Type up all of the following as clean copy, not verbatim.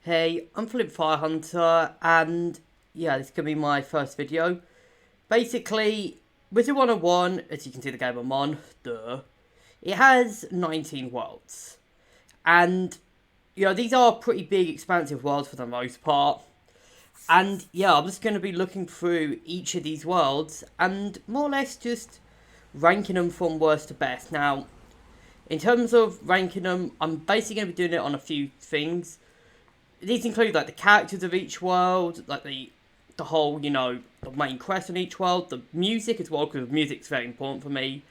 Hey, I'm Flip Firehunter, and yeah, this is going to be my first video. Basically, Wizard101, as you can see the game I'm on, it has 19 worlds. And, these are pretty big, expansive worlds for the most part. And, yeah, I'm just going to be looking through each of these worlds and more or less just ranking them from worst to best. Now, in terms of ranking them, I'm basically going to be doing it on a few things. These include like the characters of each world, like the whole, the main quest on each world, the music as well, because music's very important for me.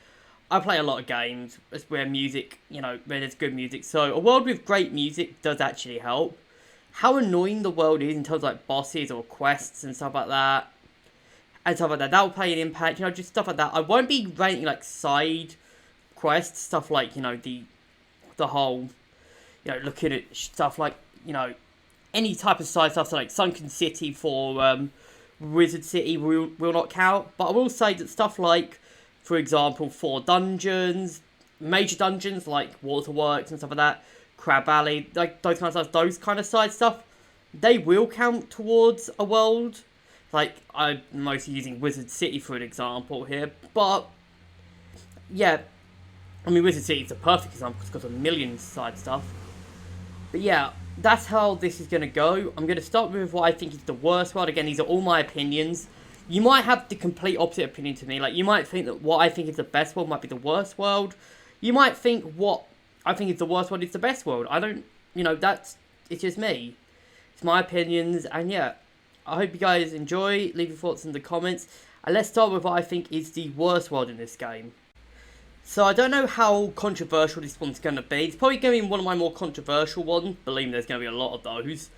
I play a lot of games where music, where there's good music, so a world with great music does actually help. How annoying the world is in terms of like bosses or quests and stuff like that, that will play an impact, just stuff like that. I won't be rating like side quests, stuff like, the whole, looking at stuff like, any type of side stuff, so like Sunken City for Wizard City will not count. But I will say that stuff like, for example, for dungeons, major dungeons like Waterworks and stuff like that, Crab Alley, like those kind of side stuff, they will count towards a world. Like, I'm mostly using Wizard City for an example here, but yeah, I mean, Wizard City is a perfect example because it's got a million side stuff. But yeah, that's how this is going to go. I'm going to start with what I think is the worst world. Again, these are all my opinions. You might have the complete opposite opinion to me. Like, you might think that what I think is the best world might be the worst world. You might think what I think is the worst world is the best world. I don't, it's just me. It's my opinions, and yeah, I hope you guys enjoy. Leave your thoughts in the comments. And let's start with what I think is the worst world in this game. So I don't know how controversial this one's going to be. It's probably going to be one of my more controversial ones. Believe me, there's going to be a lot of those.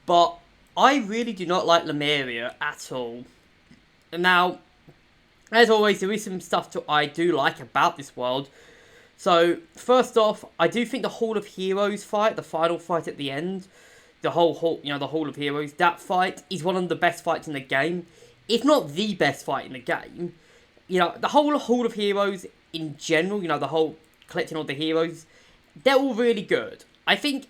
But I really do not like Lemuria at all. Now, as always, there is some stuff I do like about this world. So, first off, I do think the Hall of Heroes fight, the final fight at the end, the Hall of Heroes, that fight is one of the best fights in the game. If not the best fight in the game. The whole Hall of Heroes in general, the whole collecting all the heroes, they're all really good. I think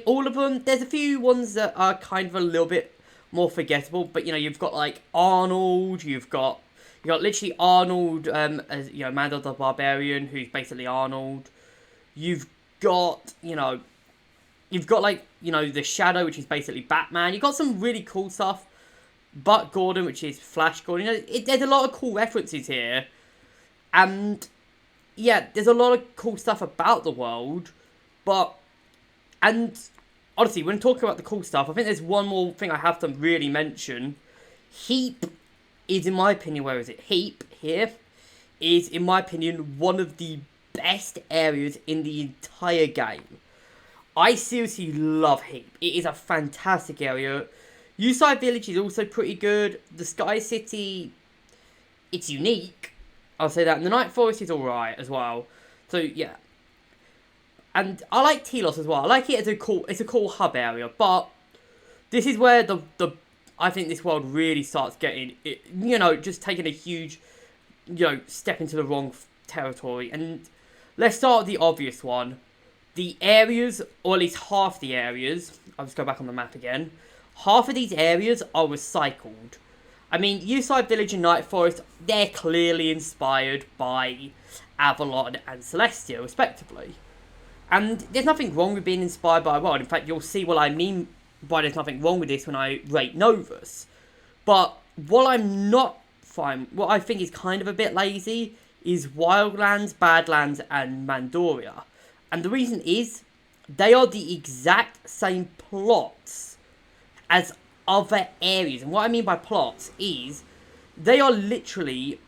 all of them, there's a few ones that are kind of a little bit more forgettable, but you've got like Arnold, you've got literally Arnold as Mando the Barbarian, who's basically Arnold. You've got like the Shadow, which is basically Batman. You've got some really cool stuff. Buck Gordon, which is Flash Gordon. There's a lot of cool references here, and yeah, there's a lot of cool stuff about the world, and honestly, when talking about the cool stuff, I think there's one more thing I have to really mention. Heap is, in my opinion, where is it? Heap here is, in my opinion, one of the best areas in the entire game. I seriously love Heap. It is a fantastic area. Uside Village is also pretty good. The Sky City, it's unique. I'll say that. And the Night Forest is alright as well. So, yeah. And I like Telos as well. I like it as it's a cool hub area. But this is where I think this world really starts getting, just taking a huge, step into the wrong territory. And let's start with the obvious one. The areas, or at least half the areas, I'll just go back on the map again. Half of these areas are recycled. I mean, Uside Village and Night Forest, they're clearly inspired by Avalon and Celestia, respectively. And there's nothing wrong with being inspired by a world. In fact, you'll see what I mean by there's nothing wrong with this when I rate Novus. But what I think is kind of a bit lazy is Wildlands, Badlands, and Mandoria. And the reason is, they are the exact same plots as other areas. And what I mean by plots is, they are literally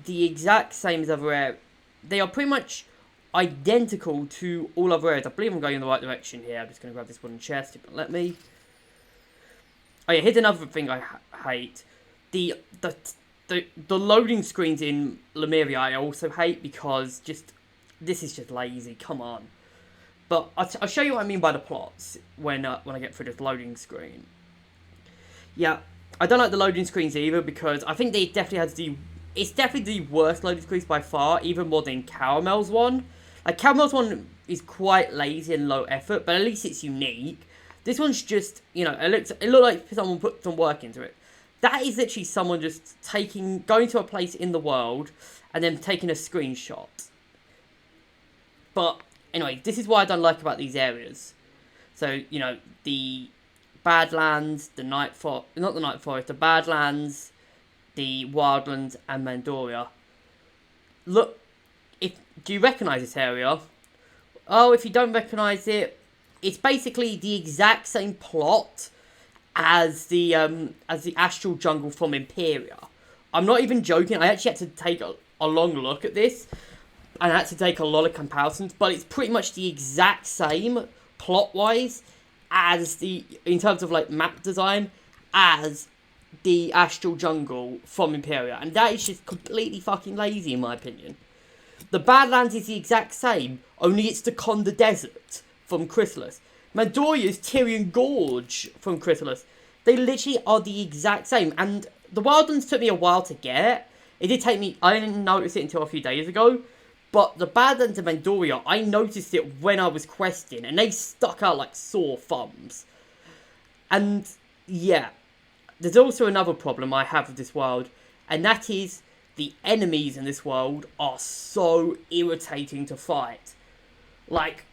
the exact same as other areas. They are pretty much identical to all other areas. I believe I'm going in the right direction here. I'm just going to grab this wooden chest. Let me. Oh yeah, here's another thing I hate. The loading screens in Lemuria I also hate because this is just lazy. Come on. But I'll show you what I mean by the plots when I get through this loading screen. Yeah, I don't like the loading screens either because I think they definitely had it's definitely the worst loading screens by far, even more than Caramel's one. Like, Caramel's one is quite lazy and low effort, but at least it's unique. This one's just, it looked like someone put some work into it. That is literally someone just going to a place in the world and then taking a screenshot. But anyway, this is what I don't like about these areas. So, the Badlands, the the Badlands, the Wildlands, and Mandoria. Look, do you recognise this area? Oh, if you don't recognise it, it's basically the exact same plot as the Astral Jungle from Imperia. I'm not even joking. I actually had to take a long look at this, and I had to take a lot of comparisons. But it's pretty much the exact same plot-wise as in terms of like map design, as the Astral Jungle from Imperia, and that is just completely fucking lazy in my opinion. The Badlands is the exact same, only it's the Conda Desert from Chrysalis. Mandoria's Tyrian Gorge from Chrysalis. They literally are the exact same, and the Wildlands took me a while to get. It did take me, I didn't notice it until a few days ago, but the Badlands and Mandoria, I noticed it when I was questing, and they stuck out like sore thumbs. And yeah, there's also another problem I have with this world, and that is the enemies in this world are so irritating to fight. Like,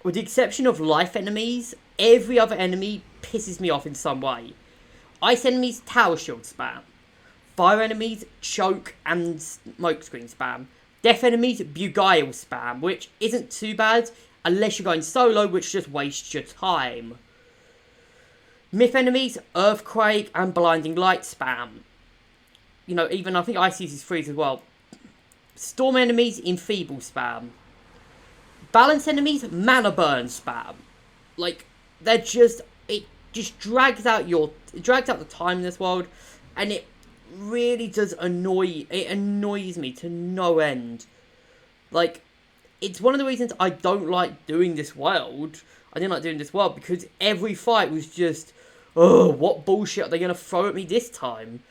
with the exception of life enemies, every other enemy pisses me off in some way. Ice enemies, tower shield spam. Fire enemies, choke and smokescreen spam. Death enemies, Bugail spam, which isn't too bad unless you're going solo, which just wastes your time. Myth enemies, Earthquake and Blinding Light spam. Even I think Ice is freeze as well. Storm enemies, Enfeeble spam. Balance enemies, Mana Burn spam. Like, it just drags out the time in this world, and it really does annoys me to no end. Like, it's one of the reasons I don't like doing this world. I didn't like doing this world because every fight was just, oh, what bullshit are they going to throw at me this time?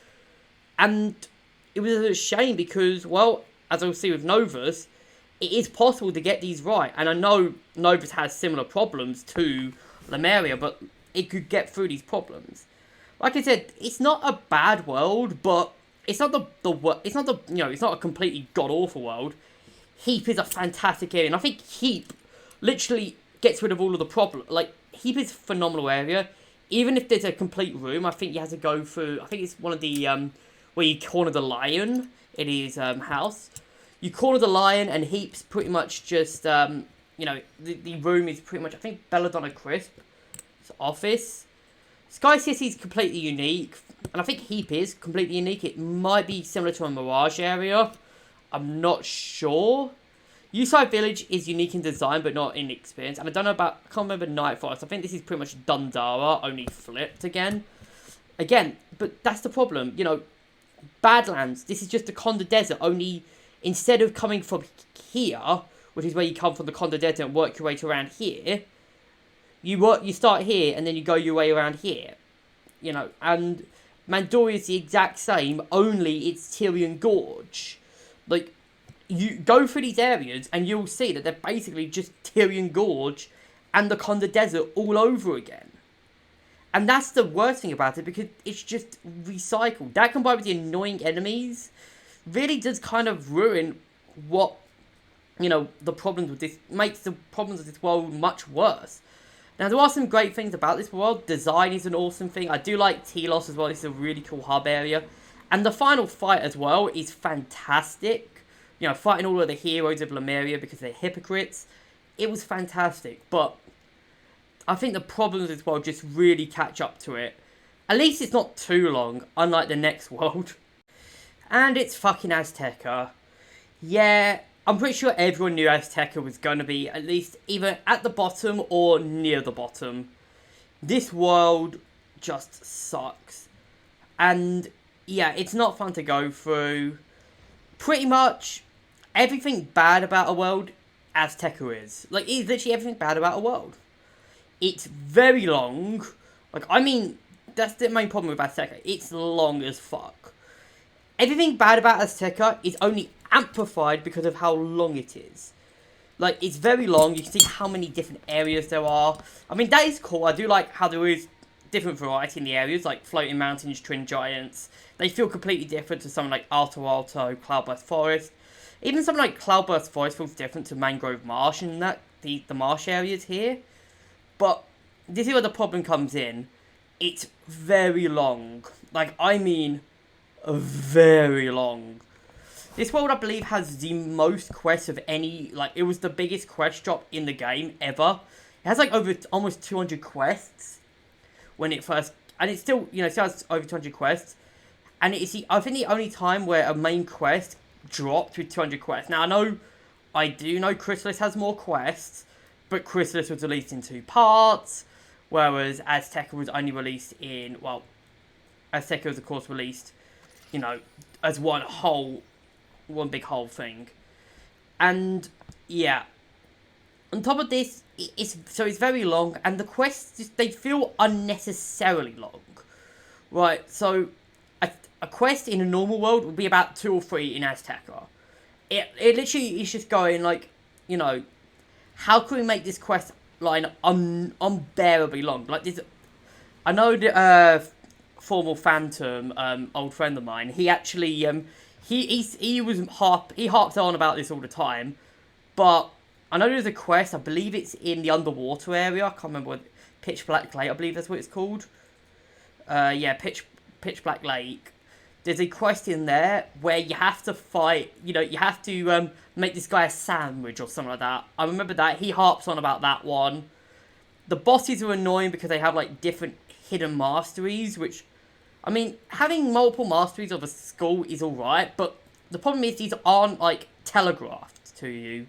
And it was a shame because, well, as we'll see with Novus, it is possible to get these right. And I know Novus has similar problems to Lemuria, but it could get through these problems. Like I said, it's not a bad world, but it's not it's not a completely god-awful world. Heap is a fantastic area, and I think Heap literally gets rid of all of the problems. Like, Heap is a phenomenal area. Even if there's a complete room, I think you have to go through, I think it's one of the, where you corner the lion in his house. You corner the lion, and Heap's pretty much just, the room is pretty much, I think, Belladonna Crisp's office. Sky City is completely unique, and I think Heap is completely unique. It might be similar to a Mirage area. I'm not sure. Uside Village is unique in design, but not in experience. And I don't know about, I can't remember Night Forest. I think this is pretty much Dundara, only flipped again. But that's the problem. Badlands, this is just the Conda Desert, only instead of coming from here, which is where you come from the Conda Desert and work your way to around here, you start here and then you go your way around here. And Mandoria is the exact same, only it's Tyrian Gorge. Like, you go through these areas and you'll see that they're basically just Tyrian Gorge and the Conda Desert all over again. And that's the worst thing about it, because it's just recycled. That combined with the annoying enemies really does kind of ruin what, the problems with this, makes the problems of this world much worse. Now, there are some great things about this world. Design is an awesome thing. I do like Telos as well. It's a really cool hub area. And the final fight as well is fantastic. Fighting all of the heroes of Lemuria because they're hypocrites. It was fantastic. But I think the problems of this world just really catch up to it. At least it's not too long, unlike the next world. And it's fucking Azteca. Yeah, I'm pretty sure everyone knew Azteca was going to be at least either at the bottom or near the bottom. This world just sucks. And yeah, it's not fun to go through. Pretty much everything bad about a world, Azteca is. Like, it's literally everything bad about a world. It's very long. Like, I mean, that's the main problem with Azteca. It's long as fuck. Everything bad about Azteca is only amplified because of how long it is. Like, it's very long. You can see how many different areas there are. I mean, that is cool. I do like how there is different variety in the areas, like floating mountains, twin giants. They feel completely different to something like Alto Alto, Cloudburst Forest. Even something like Cloudburst Forest feels different to Mangrove Marsh and that the marsh areas here. But this is where the problem comes in. It's very long. Like, I mean, very long. This world, I believe, has the most quests of any, like, it was the biggest quest drop in the game ever. It has, like, over almost 200 quests when it first, and it's still, you know, it still has over 200 quests. And it's, I think, the only time where a main quest dropped with 200 quests. Now, I do know Chrysalis has more quests, but Chrysalis was released in 2 parts, whereas Azteca was only released in, well, Azteca was, of course, released, you know, as one big whole thing. And yeah, on top of this, it's very long, and the quests, they feel unnecessarily long, right? So a quest in a normal world would be about 2 or 3 in Azteca. It literally is just going, like, you know, how can we make this quest line unbearably long? Like, this, I know that former Phantom, old friend of mine, he actually he harped on about this all the time. But I know there's a quest, I believe it's in the underwater area. I can't remember what, Pitch Black Lake, I believe that's what it's called. Yeah, Pitch Black Lake. There's a quest in there where you have to fight, you know, you have to make this guy a sandwich or something like that. I remember that. He harps on about that one. The bosses are annoying because they have, like, different hidden masteries, which, I mean, having multiple masteries of a school is alright, but the problem is these aren't, like, telegraphed to you.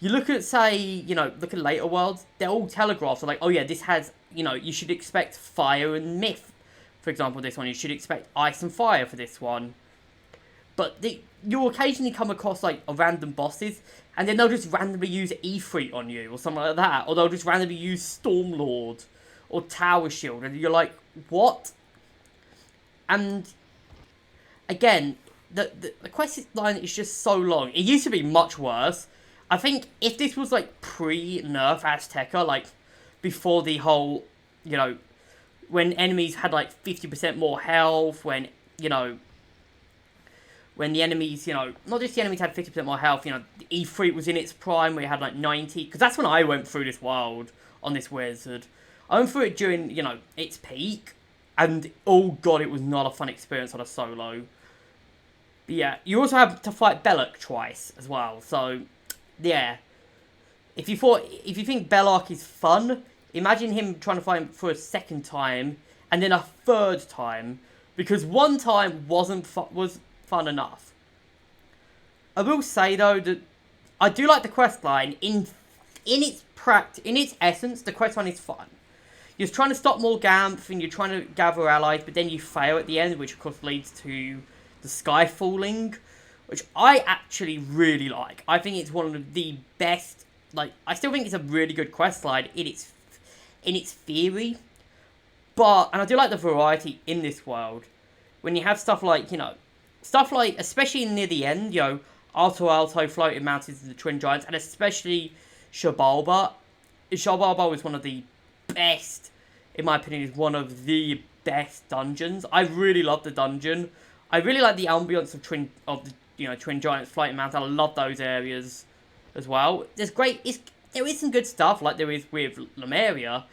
You look at, say, you know, look at later worlds, they're all telegraphed. So, like, oh yeah, this has, you know, you should expect fire and myth. For example, this one, you should expect ice and fire for this one. But you'll occasionally come across, like, random bosses, and then they'll just randomly use Ifrit on you, or something like that. Or they'll just randomly use Stormlord, or Tower Shield, and you're like, what? And, again, the quest line is just so long. It used to be much worse. I think if this was, like, pre-nerf Azteca, like, before the whole, you know, when enemies had, like, 50% more health, when, you know, when the enemies, you know, not just the enemies had 50% more health, you know, the E3 was in its prime, where you had, like, 90, because that's when I went through this world on this wizard. I went through it during, you know, its peak, and, oh god, it was not a fun experience on a solo. But yeah, you also have to fight Belloc twice, as well, so, yeah. If you think Belloc is fun, imagine him trying to fight him for a second time, and then a third time, because one time was fun enough. I will say though that I do like the quest line. In its essence, the quest line is fun. You're trying to stop Morganth, and you're trying to gather allies, but then you fail at the end, which of course leads to the sky falling, which I actually really like. I think it's one of the best. Like, I still think it's a really good quest line in its theory, and I do like the variety in this world. When you have stuff like, you know, especially near the end, you know, Alto, Floating Mountains, and the Twin Giants, and especially Xibalba. Xibalba was one of the best, in my opinion, is one of the best dungeons. I really love the dungeon. I really like the ambience of Twin Giants, Floating Mountains. I love those areas as well. There is some good stuff, like there is with Lemuria.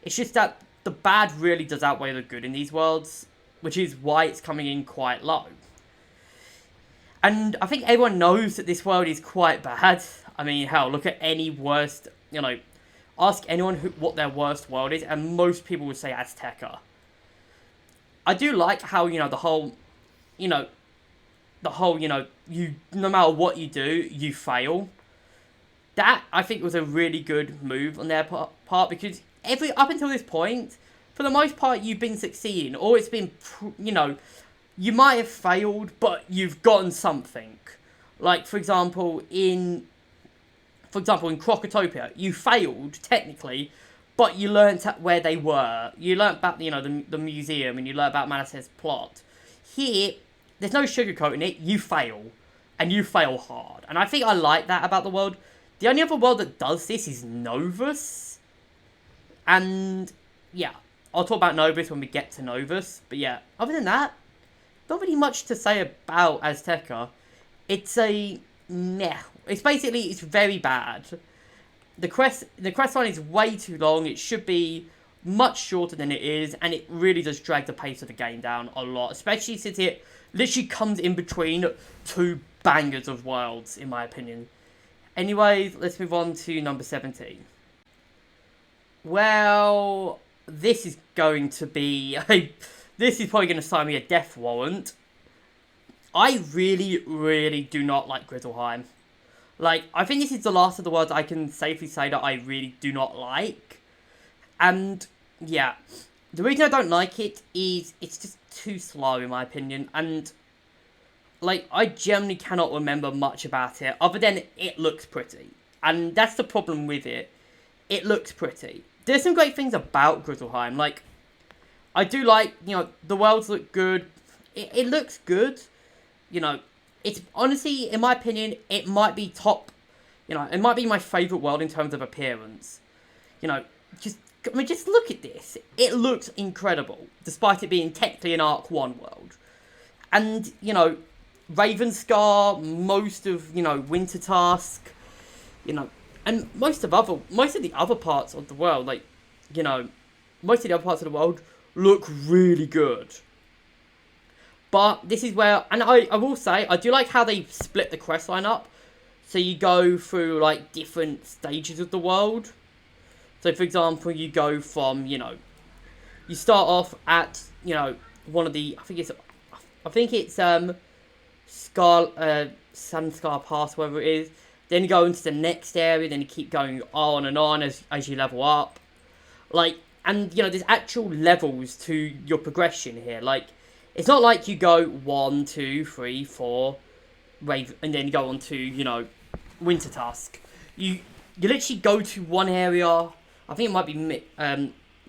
It's just that the bad really does outweigh the good in these worlds, which is why it's coming in quite low. And I think everyone knows that this world is quite bad. I mean, hell, look at any worst, you know, ask anyone what their worst world is, and most people would say Azteca. I do like how, you know, the whole, you know, you, no matter what you do, you fail. That, I think, was a really good move on their part, because up until this point, for the most part, you've been succeeding, or it's been, you know, you might have failed, but you've gotten something. Like, for example, in Crocotopia, you failed, technically, but you learnt where they were. You learnt about, you know, the museum, and you learnt about Manas's plot. Here, there's no sugarcoating it, you fail. And you fail hard. And I think I like that about the world. The only other world that does this is Novus. And, yeah, I'll talk about Novus when we get to Novus. But yeah, other than that, not really much to say about Azteca. It's a meh. It's basically, it's very bad. The quest line is way too long. It should be much shorter than it is, and it really does drag the pace of the game down a lot, especially since it literally comes in between two bangers of worlds, in my opinion. Anyways, let's move on to number 17. Well, this is going to be this is probably going to sign me a death warrant. I really, really do not like Grizzleheim. Like, I think this is the last of the worlds I can safely say that I really do not like. And, yeah, the reason I don't like it is it's just too slow, in my opinion. And, like, I generally cannot remember much about it, other than it looks pretty. And that's the problem with it. It looks pretty. There's some great things about Grizzleheim. Like, I do like, you know, the worlds look good. It looks good. You know, it's honestly, in my opinion, it might be top, you know, it might be my favourite world in terms of appearance. You know, just look at this. It looks incredible, despite it being technically an Arc 1 world. And, you know, Ravenscar, most of, you know, Wintertusk, you know, and most of the other parts of the world, like, you know, most of the other parts of the world look really good. But this is where, and I will say, I do like how they split the quest line up. So you go through, like, different stages of the world. So, for example, you go from, you know, you start off at, you know, one of the, I think it's Sanskar Pass, whatever it is. Then you go into the next area, then you keep going on and on as you level up. Like, and, you know, there's actual levels to your progression here. Like, it's not like you go 1, 2, 3, 4, and then you go on to, you know, Wintertusk. You literally go to one area. I think it might be,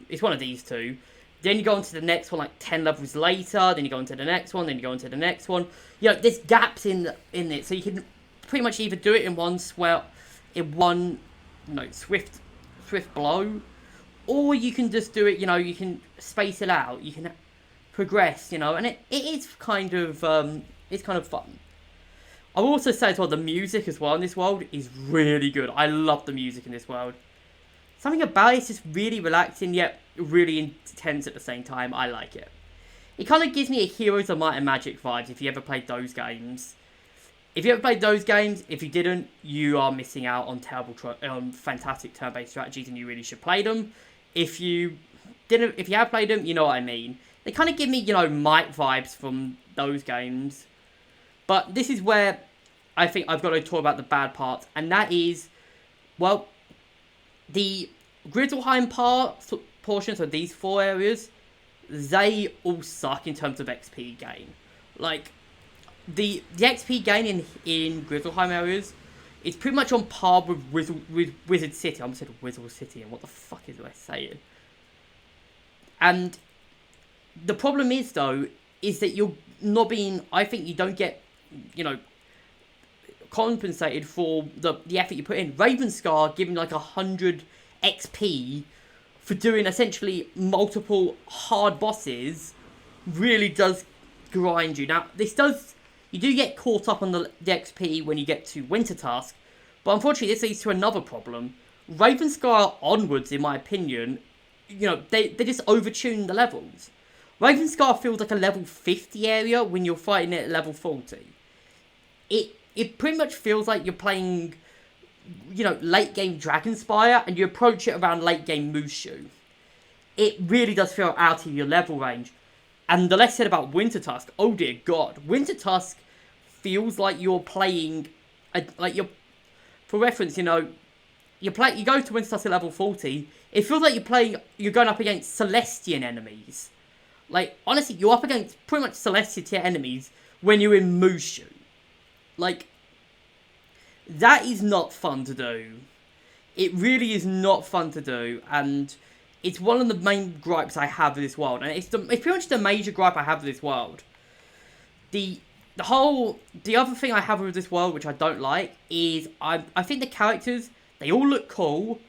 it's one of these two. Then you go on to the next one, like 10 levels later. Then you go on to the next one. Then you go on to the next one. You know, there's gaps in it, so you can pretty much either do it in one swift blow, or you can just do it. You know, you can space it out. You can progress. You know, and it is kind of fun. I'll also say as well, the music as well in this world is really good. I love the music in this world. Something about it is just really relaxing, yet really intense at the same time. I like it. It kind of gives me a Heroes of Might and Magic vibes if you ever played those games. If you ever played those games, if you didn't, you are missing out on fantastic turn-based strategies, and you really should play them. If you have played them, you know what I mean. They kind of give me, you know, Might vibes from those games. But this is where I think I've got to talk about the bad parts, and that is, well, the Grizzleheim portions of these 4 areas, they all suck in terms of XP gain. Like, the XP gain in Grizzleheim areas is pretty much on par with Wizard City. I almost said Wizard City, and what the fuck is I saying? And the problem is, though, is that you're not being, I think you don't get, you know, compensated for the effort you put in. Ravenscar giving like 100 XP for doing essentially multiple hard bosses really does grind you. Now, you do get caught up on the XP when you get to Wintertusk, but unfortunately this leads to another problem. Ravenscar onwards, in my opinion, you know, they just overtune the levels. Ravenscar feels like a level 50 area when you're fighting it at level 40. It pretty much feels like you're playing, you know, late game Dragonspire, and you approach it around late game Mushu. It really does feel out of your level range. And the less said about Wintertusk, oh dear God, Wintertusk feels like you're playing, for reference, you know, you go to Wintertusk at level 40, it feels like you're going up against Celestian enemies. Like, honestly, you're up against pretty much Celestian tier enemies when you're in Mushu. Like, that is not fun to do. It really is not fun to do, and it's one of the main gripes I have with this world, and it's pretty much the major gripe I have with this world. The the other thing I have with this world, which I don't like, is I think the characters, they all look cool,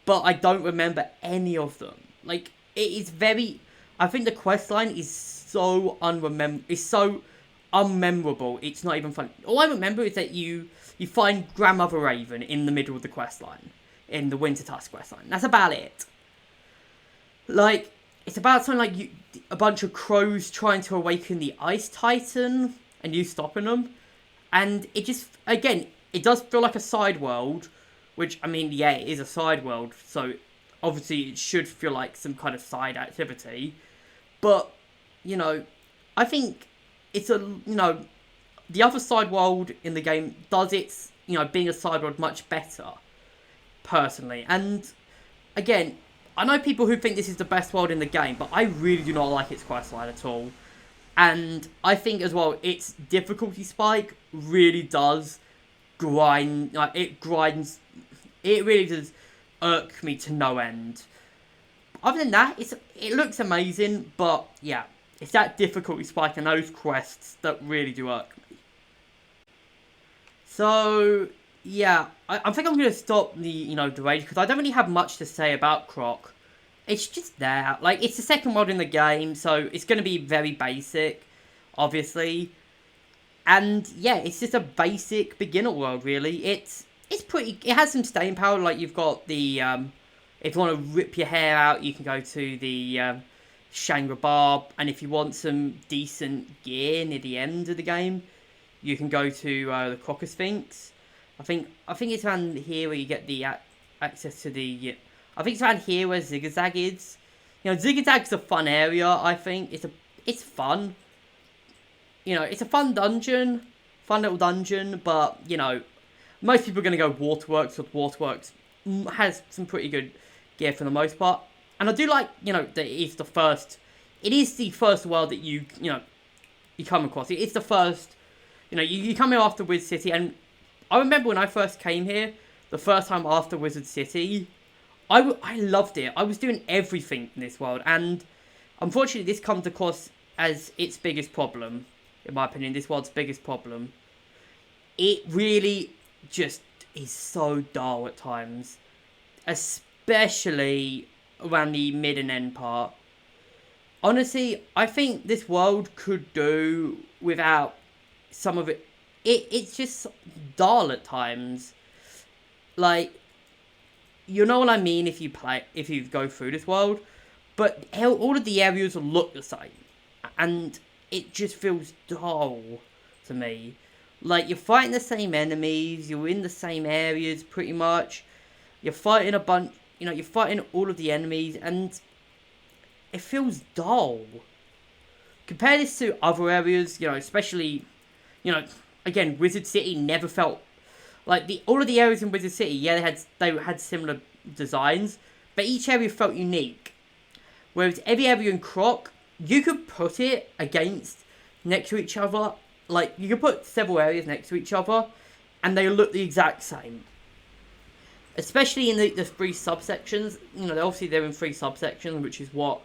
but I don't remember any of them. Like, it is very, I think the questline is so unmemorable, it's not even fun. All I remember is that you find Grandmother Raven in the middle of the questline, in the Wintertusk questline. That's about it. Like, it's about something like a bunch of crows trying to awaken the Ice Titan, and you stopping them. And it just, again, it does feel like a side world, which, I mean, yeah, it is a side world, so obviously it should feel like some kind of side activity. But, you know, I think it's the other side world in the game does its, being a side world much better, personally. And, again, I know people who think this is the best world in the game, but I really do not like its questline at all. And I think as well, its difficulty spike really does grind. Like, it grinds. It really does irk me to no end. Other than that, it looks amazing, but yeah, it's that difficulty spike and those quests that really do irk me. So yeah, I think I'm gonna stop the the rage because I don't really have much to say about Croc. It's just there. Like, it's the second world in the game, so it's going to be very basic, obviously. And, yeah, it's just a basic beginner world, really. It's pretty... It has some staying power, like, you've got the... if you want to rip your hair out, you can go to the Shangri-Bar. And if you want some decent gear near the end of the game, you can go to the Crocker Sphinx. I think it's around here where you get the access to the... I think it's around here where Zigzag is. Zigzag's a fun area, I think. It's fun. It's a fun dungeon. Fun little dungeon, but, most people are going to go Waterworks, because Waterworks has some pretty good gear for the most part. And I do like, that it is the first world that you come across. It's the first, you come here after Wizard City, and I remember when I first came here, the first time after Wizard City, I loved it. I was doing everything in this world, and unfortunately this comes across as its biggest problem, in my opinion, this world's biggest problem. It really just is so dull at times, especially around the mid and end part. Honestly, I think this world could do without some of it. It's just dull at times. Like, you know what I mean if you go through this world, but all of the areas look the same, and it just feels dull to me. Like, you're fighting the same enemies, you're in the same areas pretty much, you're fighting a bunch, you're fighting all of the enemies, and it feels dull. Compare this to other areas, especially, again, Wizard City never felt... Like, all of the areas in Wizard City, yeah, they had similar designs, but each area felt unique. Whereas every area in Croc, you could put it next to each other. Like, you could put several areas next to each other, and they look the exact same. Especially in the three subsections. Obviously they're in three subsections, which is what,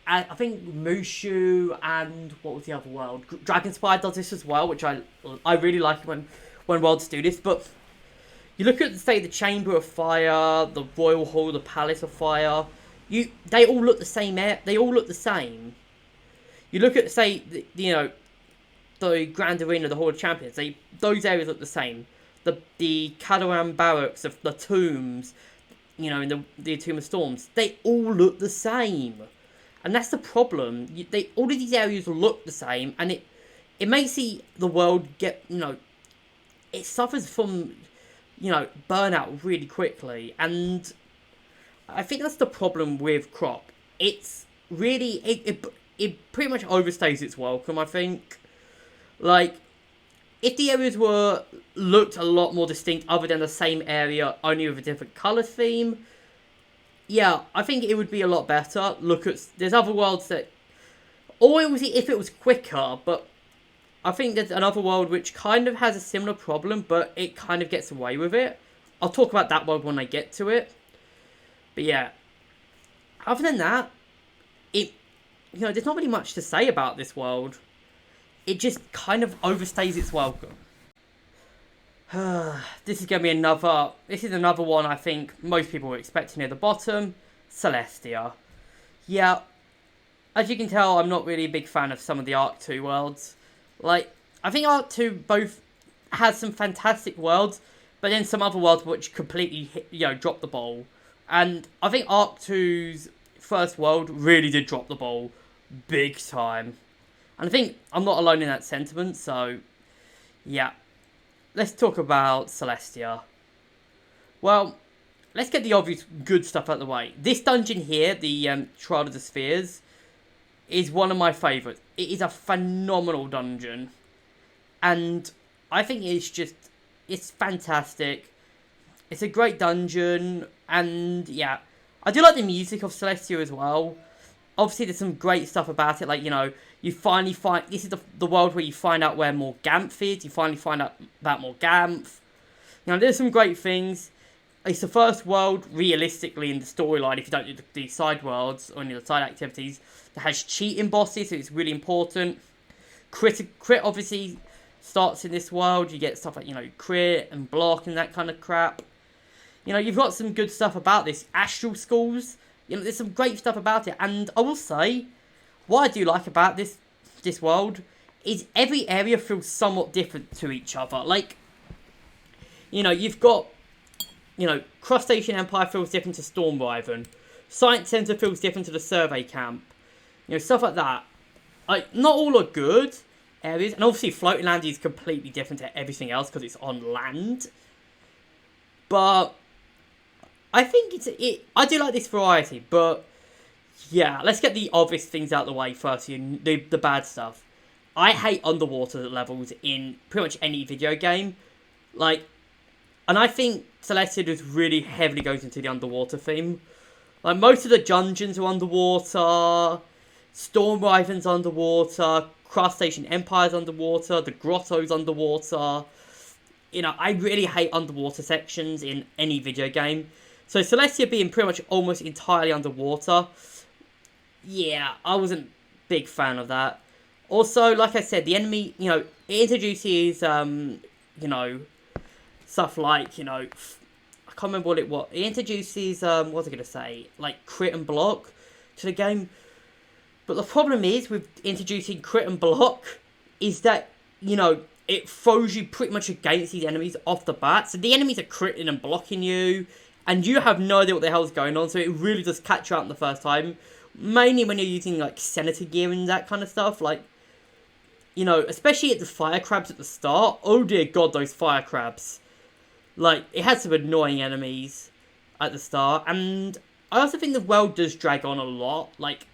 I think Mushu and, what was the other world? Dragonspire does this as well, which I really like when worlds do this. But you look at, say, the Chamber of Fire, the Royal Hall, the Palace of Fire. They all look the same. They all look the same. You look at, say, the Grand Arena, the Hall of Champions. Those areas look the same. The Catacombs barracks, the tombs, in the Tomb of Storms. They all look the same, and that's the problem. All of these areas look the same, and it makes the world get it suffers from, burnout really quickly. And I think that's the problem with Croc. It's really, it pretty much overstays its welcome, I think. Like, if the areas looked a lot more distinct other than the same area, only with a different colour theme, yeah, I think it would be a lot better. There's other worlds that, or if it was quicker, but I think there's another world which kind of has a similar problem, but it kind of gets away with it. I'll talk about that world when I get to it. But yeah, other than that, there's not really much to say about this world. it just kind of overstays its welcome. This is another one I think most people were expecting near the bottom. Celestia. Yeah, as you can tell, I'm not really a big fan of some of the Arc 2 worlds. Like, I think Arc 2 both has some fantastic worlds, but then some other worlds which completely, drop the ball. And I think Arc 2's first world really did drop the ball big time. And I think I'm not alone in that sentiment, so yeah. Let's talk about Celestia. Well, let's get the obvious good stuff out of the way. This dungeon here, the Trial of the Spheres, is one of my favourites. It is a phenomenal dungeon. And I think it's fantastic. It's a great dungeon. And yeah, I do like the music of Celestia as well. Obviously, there's some great stuff about it. Like, you finally find... This is the world where you find out where Morganth is. You finally find out about Morganth. There's some great things. It's the first world, realistically, in the storyline, if you don't do the side worlds or any of the side activities, that has cheating bosses, so it's really important. Crit obviously starts in this world. You get stuff like, crit and block and that kind of crap. You've got some good stuff about this. Astral schools, there's some great stuff about it. And I will say, what I do like about this world is every area feels somewhat different to each other. Like, you've got... Crustacean Empire feels different to Stormriven. Science Centre feels different to the Survey Camp. Stuff like that. Not all are good areas. And obviously Floating Land is completely different to everything else because it's on land. But I think I do like this variety. But yeah, let's get the obvious things out of the way first. The bad stuff. I hate underwater levels in pretty much any video game. And I think Celestia just really heavily goes into the underwater theme. Like, most of the dungeons are underwater, Stormriven's underwater, Crustacean Empire's underwater, the Grotto's underwater. I really hate underwater sections in any video game. So Celestia being pretty much almost entirely underwater, yeah, I wasn't a big fan of that. Also, like I said, the enemy, it introduces, stuff like, I can't remember what it was. It introduces, what was I going to say? Like, crit and block to the game. But the problem is, with introducing crit and block, is that, it throws you pretty much against these enemies off the bat. So the enemies are critting and blocking you, and you have no idea what the hell's going on, so it really does catch you out the first time. Mainly when you're using, like, Senator gear and that kind of stuff. Like, especially at the fire crabs at the start. Oh dear god, those fire crabs. Like, it had some annoying enemies at the start. And I also think the world does drag on a lot. Like,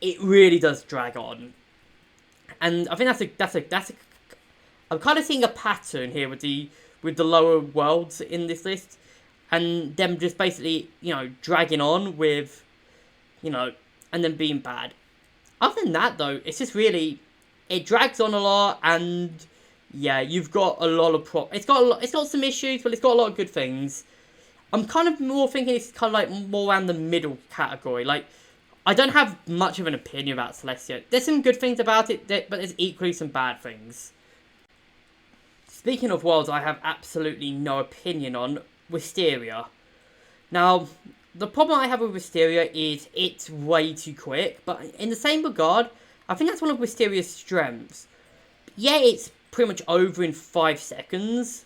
it really does drag on. And I think that's a I'm kind of seeing a pattern here with the lower worlds in this list. And them just basically, dragging on with, and then being bad. Other than that, though, it's just really... It drags on a lot, and... Yeah, you've got a lot of It's got some issues, but it's got a lot of good things. I'm kind of more thinking it's kind of like more around the middle category. Like, I don't have much of an opinion about Celestia. There's some good things about it, but there's equally some bad things. Speaking of worlds I have absolutely no opinion on, Wisteria. Now, the problem I have with Wisteria is it's way too quick, but in the same regard, I think that's one of Wisteria's strengths. Yeah, it's pretty much over in 5 seconds,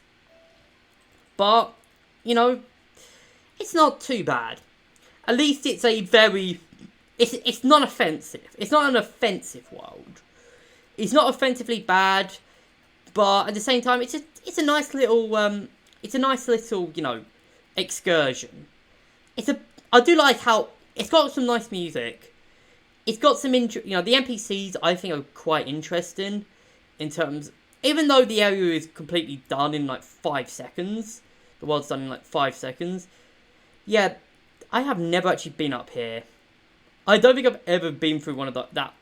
but, it's not too bad. At least it's a very... It's not offensive. It's not an offensive world. It's not offensively bad, but at the same time, it's a nice little excursion. I do like how it's got some nice music. It's got some the NPCs I think are quite interesting in terms, even though the area is completely done in like 5 seconds, the world's done in like 5 seconds. Yeah, I have never actually been up here. I don't think I've ever been through one of that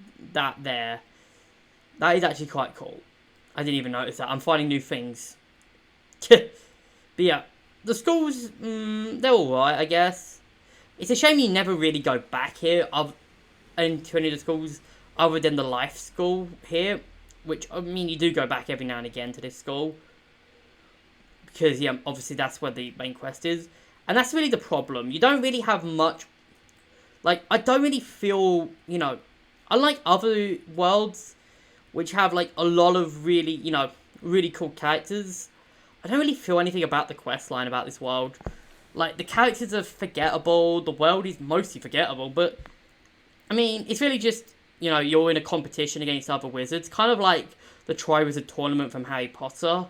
there. That is actually quite cool. I didn't even notice that. I'm finding new things. But yeah, the schools, they're alright, I guess. It's a shame you never really go back here into any of the schools other than the life school here, which, I mean, you do go back every now and again to this school. Because, yeah, obviously that's where the main quest is. And that's really the problem. You don't really have much... Like, I don't really feel, you know... Unlike other worlds, which have, like, a lot of really, you know, really cool characters, I don't really feel anything about the questline about this world. Like, the characters are forgettable, the world is mostly forgettable, but... I mean, it's really just, you know, you're in a competition against other wizards. Kind of like the Tri-Wizard tournament from Harry Potter.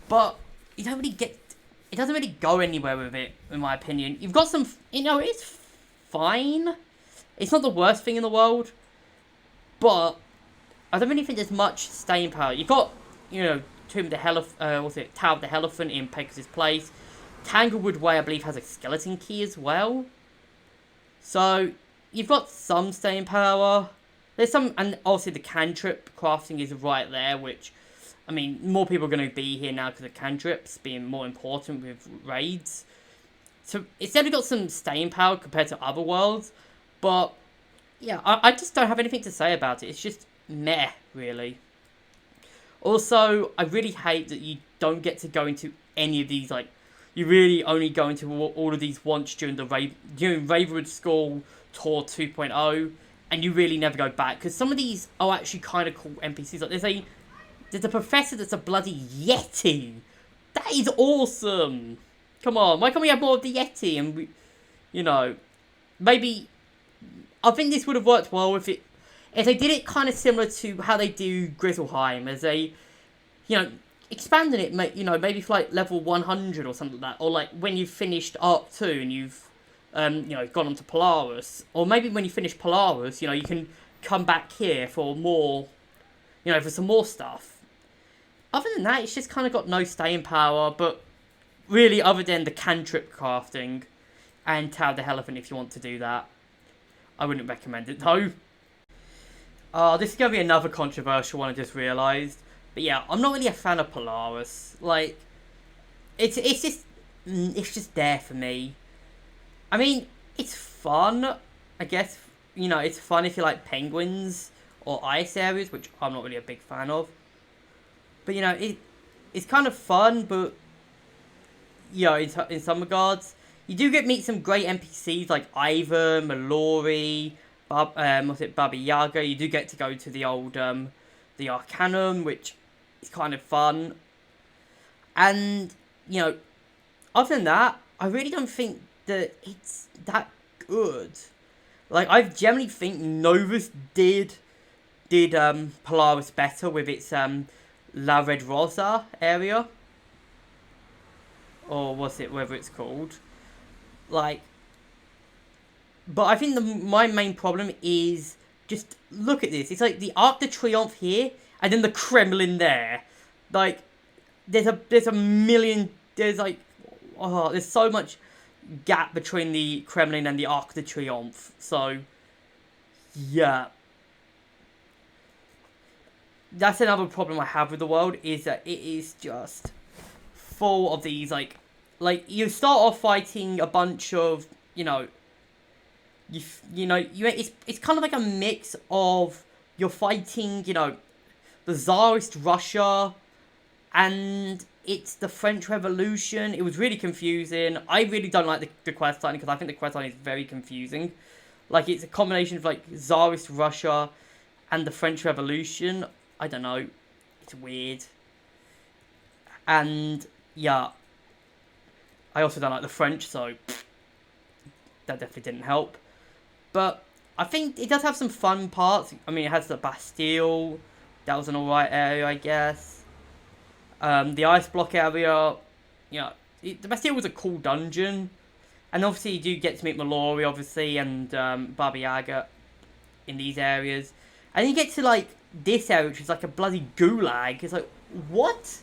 But... you don't really get... it doesn't really go anywhere with it, in my opinion. You've got some... you know, it's fine. It's not the worst thing in the world. But I don't really think there's much staying power. You've got, you know, Tower of the Elephant in Pegasus Place. Tanglewood Way, I believe, has a skeleton key as well. So, you've got some staying power. There's some... and obviously the cantrip crafting is right there, which... I mean, more people are going to be here now because of cantrips being more important with raids. So, it's definitely got some staying power compared to other worlds. But, yeah, I just don't have anything to say about it. It's just meh, really. Also, I really hate that you don't get to go into any of these, like... you really only go into all of these once during Ravenwood School Tour 2.0. And you really never go back. Because some of these are actually kind of cool NPCs. Like, there's a professor that's a bloody Yeti. That is awesome. Come on, why can't we have more of the Yeti? And we, you know, maybe... I think this would have worked well if they did it kind of similar to how they do Grizzleheim, as they, you know, expanding it, you know, maybe for like level 100 or something like that, or like when you've finished Arc 2 and you've, you know, gone on to Polaris, or maybe when you finish Polaris, you know, you can come back here for more, you know, for some more stuff. Other than that, it's just kind of got no staying power, but really, other than the cantrip crafting and Tower of the Elephant, if you want to do that, I wouldn't recommend it, though. This is going to be another controversial one, I just realised. But yeah, I'm not really a fan of Polaris. Like, it's just there for me. I mean, it's fun, I guess. You know, it's fun if you like penguins or ice areas, which I'm not really a big fan of. But, you know, it's kind of fun, but, you know, in some regards, you do meet some great NPCs like Ivor, Mallory, Baba Yaga. You do get to go to the old, the Arcanum, which is kind of fun. And, you know, other than that, I really don't think that it's that good. Like, I generally think Novus did Polaris better with its, La Red Rosa area. Or whatever it's called. Like, but I think my main problem is, just look at this. It's like the Arc de Triomphe here, and then the Kremlin there. Like, there's a million, there's like, oh, there's so much gap between the Kremlin and the Arc de Triomphe. So, yeah. That's another problem I have with the world, is that it is just full of these, like you start off fighting a bunch of, you know, it's kind of like a mix of, you're fighting, you know, the Tsarist Russia, and it's the French Revolution. It was really confusing. I really don't like the questline, because I think the questline is very confusing. Like, it's a combination of, like, Tsarist Russia and the French Revolution. I don't know. It's weird. And, yeah. I also don't like the French, so that definitely didn't help. But I think it does have some fun parts. I mean, it has the Bastille. That was an alright area, I guess. The Ice Block area, you know, the Bastille was a cool dungeon. And obviously you do get to meet Mallory, obviously, and Baba Yaga in these areas. And you get to, like, this area, which is like a bloody gulag. It's like, what?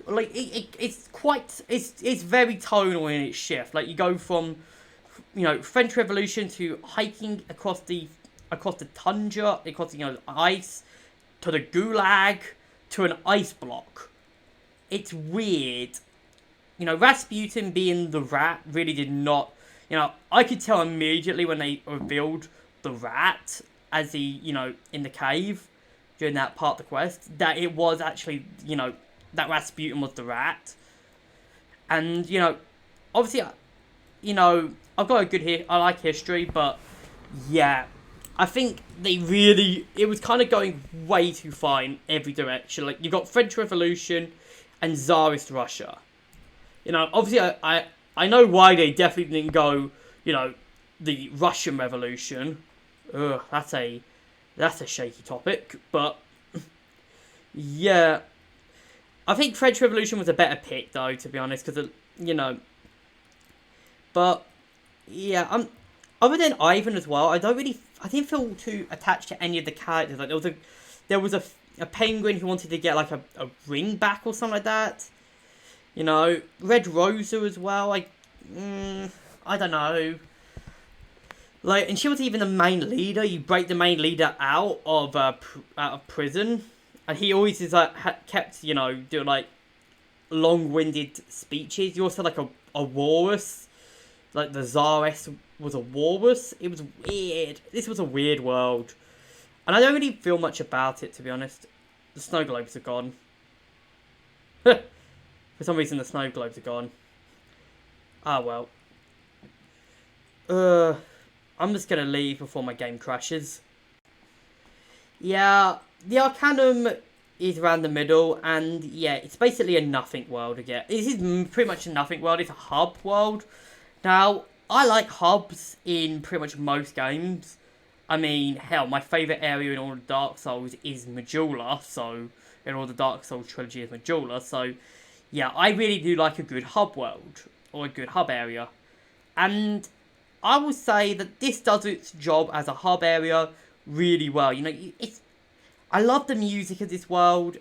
Like, it's very tonal in its shift. Like, you go from, you know, French Revolution to hiking across the tundra, across, you know, ice, to the gulag, to an ice block. It's weird. You know, Rasputin being the rat really did not, you know, I could tell immediately when they revealed the rat as he, you know, in the cave. during that part of the quest, that it was actually, you know, that Rasputin was the rat. And, you know, obviously, you know, I've got a good I like history, but yeah, I think it was kind of going way too far in every direction. Like, you got French Revolution and Tsarist Russia. You know, obviously, I know why they definitely didn't go, you know, the Russian Revolution. Ugh, that's a shaky topic, but yeah, I think French Revolution was a better pick, though, to be honest, because, you know, but yeah, other than Ivan as well, I didn't feel too attached to any of the characters. Like, there was a penguin who wanted to get like a ring back or something like that. You know, Red Rosa as well. I don't know. Like, and she was even the main leader. You break the main leader out of prison, and he always is like kept, you know, doing like long-winded speeches. You also had, like a walrus, like the Tsaress was a walrus. It was weird. This was a weird world, and I don't really feel much about it, to be honest. The snow globes are gone. For some reason, the snow globes are gone. Ah, well. I'm just gonna leave before my game crashes. Yeah, the Arcanum is around the middle, and yeah, it's basically a nothing world again. This is pretty much a nothing world. It's a hub world. Now, I like hubs in pretty much most games. I mean, hell, my favourite area in all the Dark Souls is Majula, so in all the Dark Souls trilogy is Majula, so yeah, I really do like a good hub world, or a good hub area. And I will say that this does its job as a hub area really well. You know, I love the music of this world,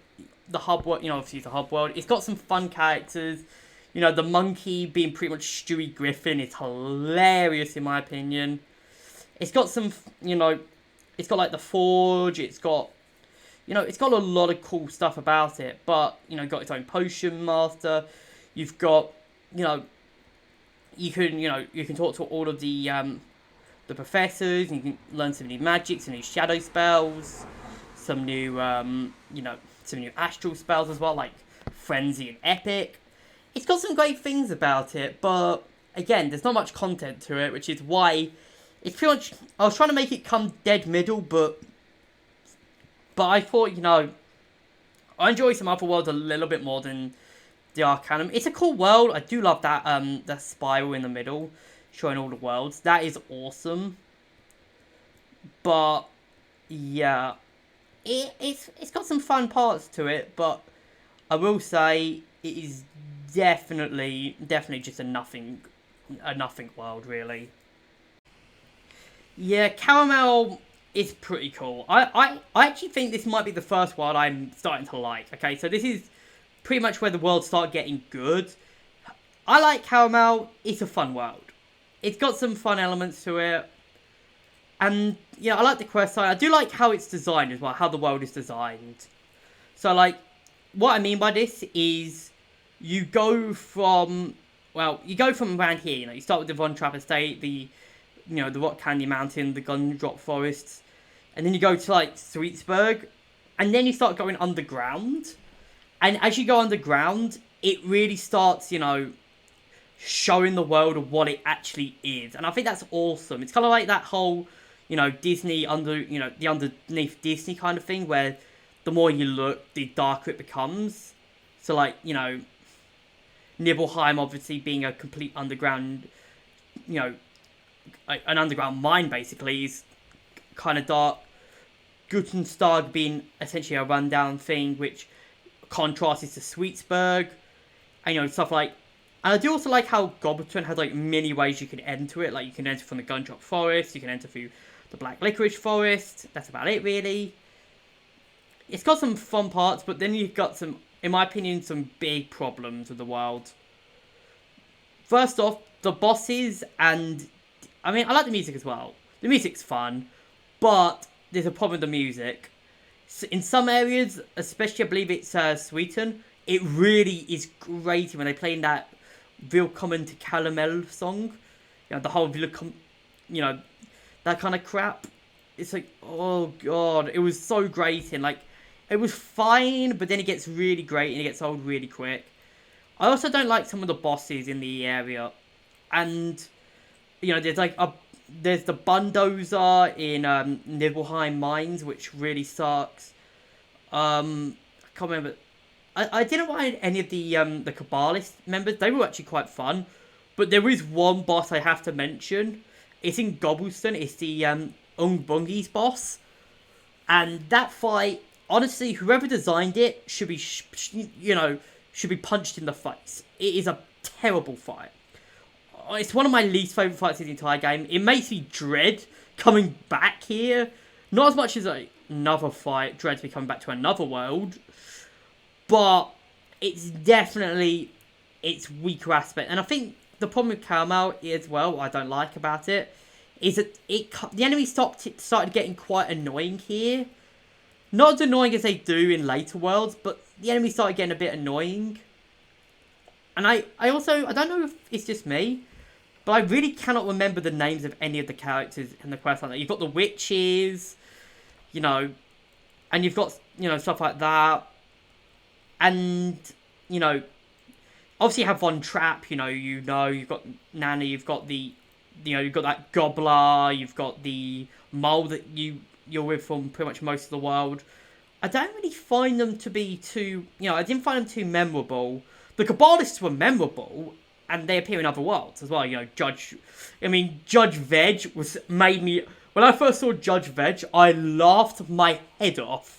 the hub world, you know, obviously it's a hub world. It's got some fun characters. You know, the monkey being pretty much Stewie Griffin is hilarious in my opinion. It's got some, you know, it's got like the forge, it's got, you know, it's got a lot of cool stuff about it, but, you know, got its own potion master. You've got, you know, you can talk to all of the professors, and you can learn some new magic, some new shadow spells, some new, you know, some new astral spells as well, like Frenzy and Epic. It's got some great things about it, but again, there's not much content to it, which is why it's pretty much, I was trying to make it come dead middle, but I thought, you know, I enjoy some other worlds a little bit more than the Arcanum. It's a cool world. I do love that that spiral in the middle, showing all the worlds. That is awesome. But yeah, it's got some fun parts to it. But I will say it is definitely just a nothing world, really. Yeah, Caramel is pretty cool. I actually think this might be the first world I'm starting to like. Okay, so this is pretty much where the world start getting good. I like Caramel. It's a fun world. It's got some fun elements to it. And, yeah, I like the quest side. I do like how it's designed as well, how the world is designed. So, like, what I mean by this is you go from around here, you know, you start with the Von Trapp Estate, the Rock Candy Mountain, the Gumdrop Forests, and then you go to, like, Sweetsburg, and then you start going underground. And as you go underground, it really starts, you know, showing the world of what it actually is. And I think that's awesome. It's kind of like that whole, you know, Disney the underneath Disney kind of thing, where the more you look, the darker it becomes. So, like, you know, Nibelheim obviously being a complete underground, you know, an underground mine basically is kind of dark. Gutenstag being essentially a rundown thing, which contrasts to Sweetsburg, and, you know, stuff like. And I do also like how Goblin has, like, many ways you can enter it. Like, you can enter from the Gumdrop Forest, you can enter through the Black Licorice Forest. That's about it, really. It's got some fun parts, but then you've got some, in my opinion, some big problems with the world. First off, the bosses, and I mean, I like the music as well. The music's fun, but there's a problem with the music. So in some areas, especially I believe it's Sweden, it really is great when they play in that Willkommen to Caramel song. You know, the whole Willkommen, you know, that kind of crap. It's like, oh god, it was so great, and like it was fine, but then it gets really great and it gets old really quick. I also don't like some of the bosses in the area, and you know, there's the bulldozer in Nibelheim Mines, which really sucks. I can't remember. I didn't mind any of the Kabbalist members. They were actually quite fun. But there is one boss I have to mention. It's in Gobbleston. It's the Bungi's boss. And that fight, honestly, whoever designed it should be, should be punched in the face. It is a terrible fight. It's one of my least favourite fights in the entire game. It makes me dread coming back here. Not as much as another fight dreads me coming back to another world. But it's definitely its weaker aspect. And I think the problem with Caramel as well, what I don't like about it, is that the enemies started getting quite annoying here. Not as annoying as they do in later worlds, but the enemies started getting a bit annoying. And I don't know if it's just me, but I really cannot remember the names of any of the characters in the questline. You've got the witches, and you've got, stuff like that. And, obviously you have Von Trapp, you've got Nana, you've got you've got that Gobbler, you've got the mole that you're with from pretty much most of the world. I don't really find them to be too, I didn't find them too memorable. The Kabbalists were memorable, and they appear in other worlds as well, Judge Veg made me, when I first saw Judge Veg, I laughed my head off.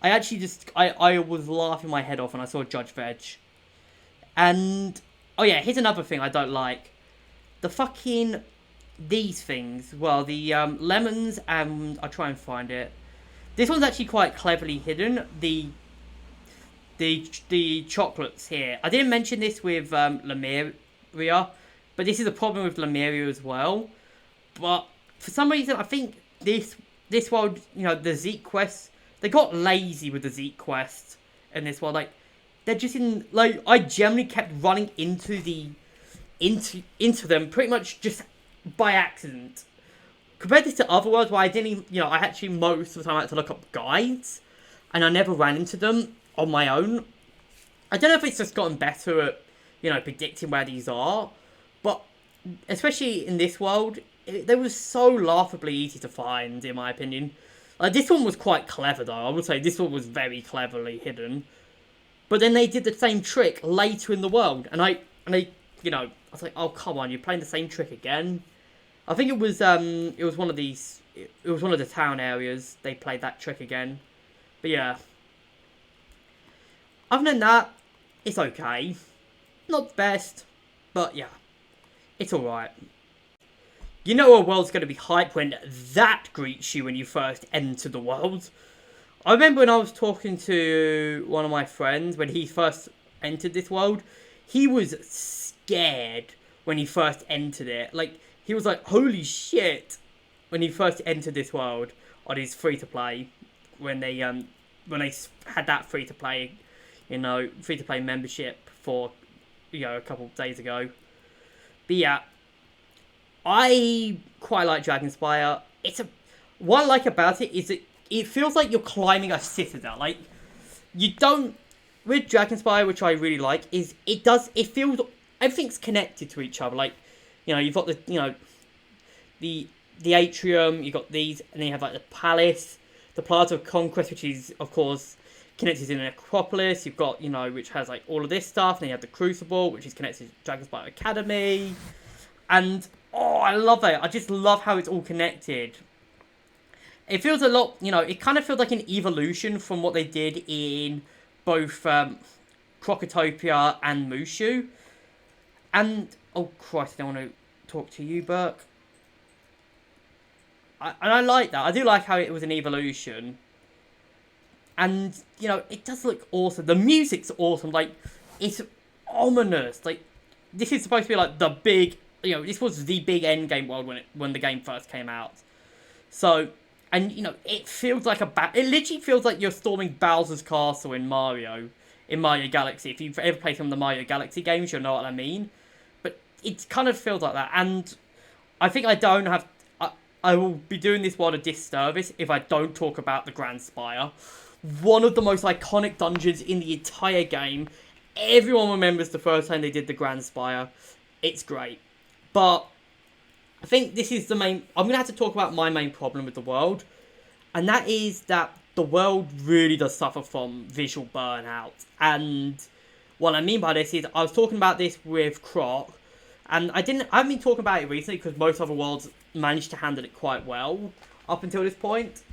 I was laughing my head off when I saw Judge Veg. And, oh yeah, here's another thing I don't like. These things, well, the lemons, and I'll try and find it. This one's actually quite cleverly hidden. The chocolates here. I didn't mention this with Lemuria, but this is a problem with Lemuria as well. But for some reason, I think this world, the Zeke quests, they got lazy with the Zeke quest in this world. Like, they're just I generally kept running into them pretty much just by accident. Compared this to other worlds where I didn't, I actually most of the time I had to look up guides, and I never ran into them on my own. I don't know if it's just gotten better at, predicting where these are, but especially in this world, they were so laughably easy to find, in my opinion. This one was quite clever, though. I would say this one was very cleverly hidden. But then they did the same trick later in the world, and I was like, oh come on, you're playing the same trick again. I think it was one of these. It was one of the town areas. They played that trick again. But yeah. Other than that, it's okay. Not the best, but yeah, it's alright. You know a world's going to be hype when that greets you when you first enter the world. I remember when I was talking to one of my friends when he first entered this world, he was scared when he first entered it. Like, he was like, holy shit, when he first entered this world on his free-to-play, when they had that free-to-play, free-to-play membership for, a couple of days ago. But yeah, I quite like Dragonspire. What I like about it is that it feels like you're climbing a citadel. Like, you don't, with Dragonspire, which I really like, is it feels, everything's connected to each other. Like, you've got the atrium, you've got these, and then you have like the palace, the Plaza of Conquest, which is, of course, connected in an Acropolis. You've got, which has like all of this stuff, and then you have the Crucible, which is connected to Dragonspire Academy. And, oh, I love it. I just love how it's all connected. It feels a lot, it kind of feels like an evolution from what they did in both Crocotopia and Mushu. And, oh Christ, I don't want to talk to you, Burke. And I like that. I do like how it was an evolution. And, it does look awesome. The music's awesome. Like, it's ominous. Like, this is supposed to be like the big, this was the big endgame world when the game first came out. So, and, it feels like it literally feels like you're storming Bowser's castle in Mario Galaxy. If you've ever played some of the Mario Galaxy games, you'll know what I mean. But it kind of feels like that. And I think I will be doing this world a disservice if I don't talk about the Grand Spire. one of the most iconic dungeons in the entire game. Everyone remembers the first time they did the Grand Spire. It's great. But I think this is the main... I'm going to have to talk about my main problem with the world. And that is that the world really does suffer from visual burnout. And what I mean by this is, I was talking about this with Croc. And I haven't been talking about it recently because most other worlds managed to handle it quite well up until this point.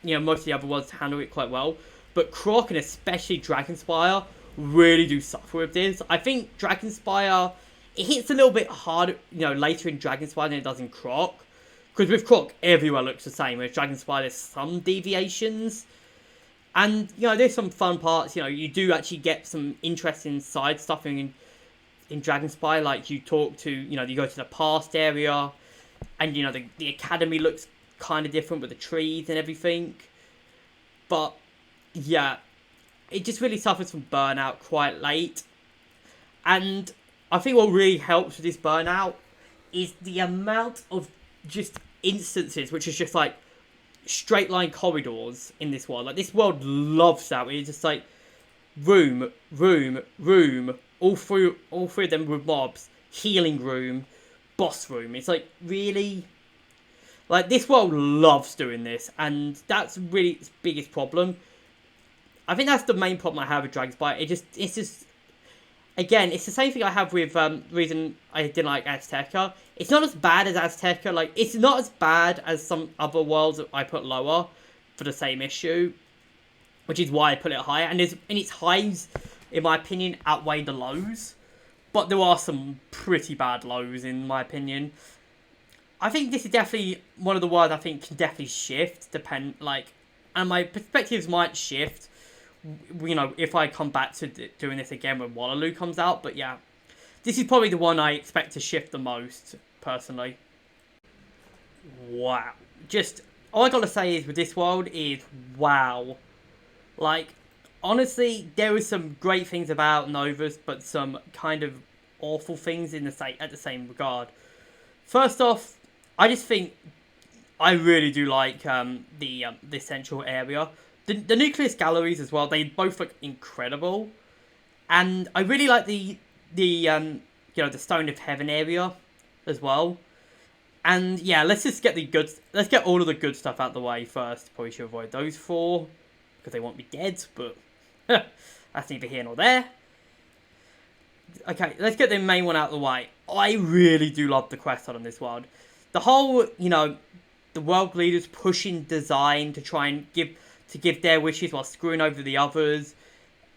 You know, most of the other worlds handle it quite well. But Croc and especially Dragonspire really do suffer with this. I think Dragonspire, it hits a little bit hard, you know, later in Dragonspire than it does in Croc. Because with Croc, everywhere looks the same. With Dragonspire, there's some deviations. And, you know, there's some fun parts. You know, you do actually get some interesting side stuff in Dragonspire. Like, you talk to, you know, you go to the past area. And, you know, the academy looks kind of different with the trees and everything. But, yeah, it just really suffers from burnout quite late. And I think what really helps with this burnout is the amount of just instances, which is just like straight line corridors in this world. Like, this world loves that. It's just like room, all three of them with mobs, healing room, boss room. It's like, really, like, this world loves doing this, and that's really its biggest problem. I think that's the main problem I have with Dragonspire. It's just, again, it's the same thing I have with, reason I didn't like Azteca. It's not as bad as Azteca. Like, it's not as bad as some other worlds that I put lower for the same issue, which is why I put it higher. And its highs, in my opinion, outweigh the lows. But there are some pretty bad lows, in my opinion. I think this is definitely one of the worlds I think can definitely shift, and my perspectives might shift, you know, if I come back to doing this again when Waterloo comes out. But yeah, this is probably the one I expect to shift the most, personally. Wow. Just, all I gotta say is with this world is, wow. Like, honestly, there is some great things about Novus, but some kind of awful things at the same regard. First off, I just think I really do like the central area. The Nucleus Galleries as well, they both look incredible. And I really like the you know, the Stone of Heaven area as well. And yeah, let's get all of the good stuff out of the way first. Probably should avoid those four, because they won't be dead, but that's neither here nor there. Okay, let's get the main one out of the way. I really do love the quest on this world. The whole, you know, the world leaders pushing design to try and give their wishes while screwing over the others.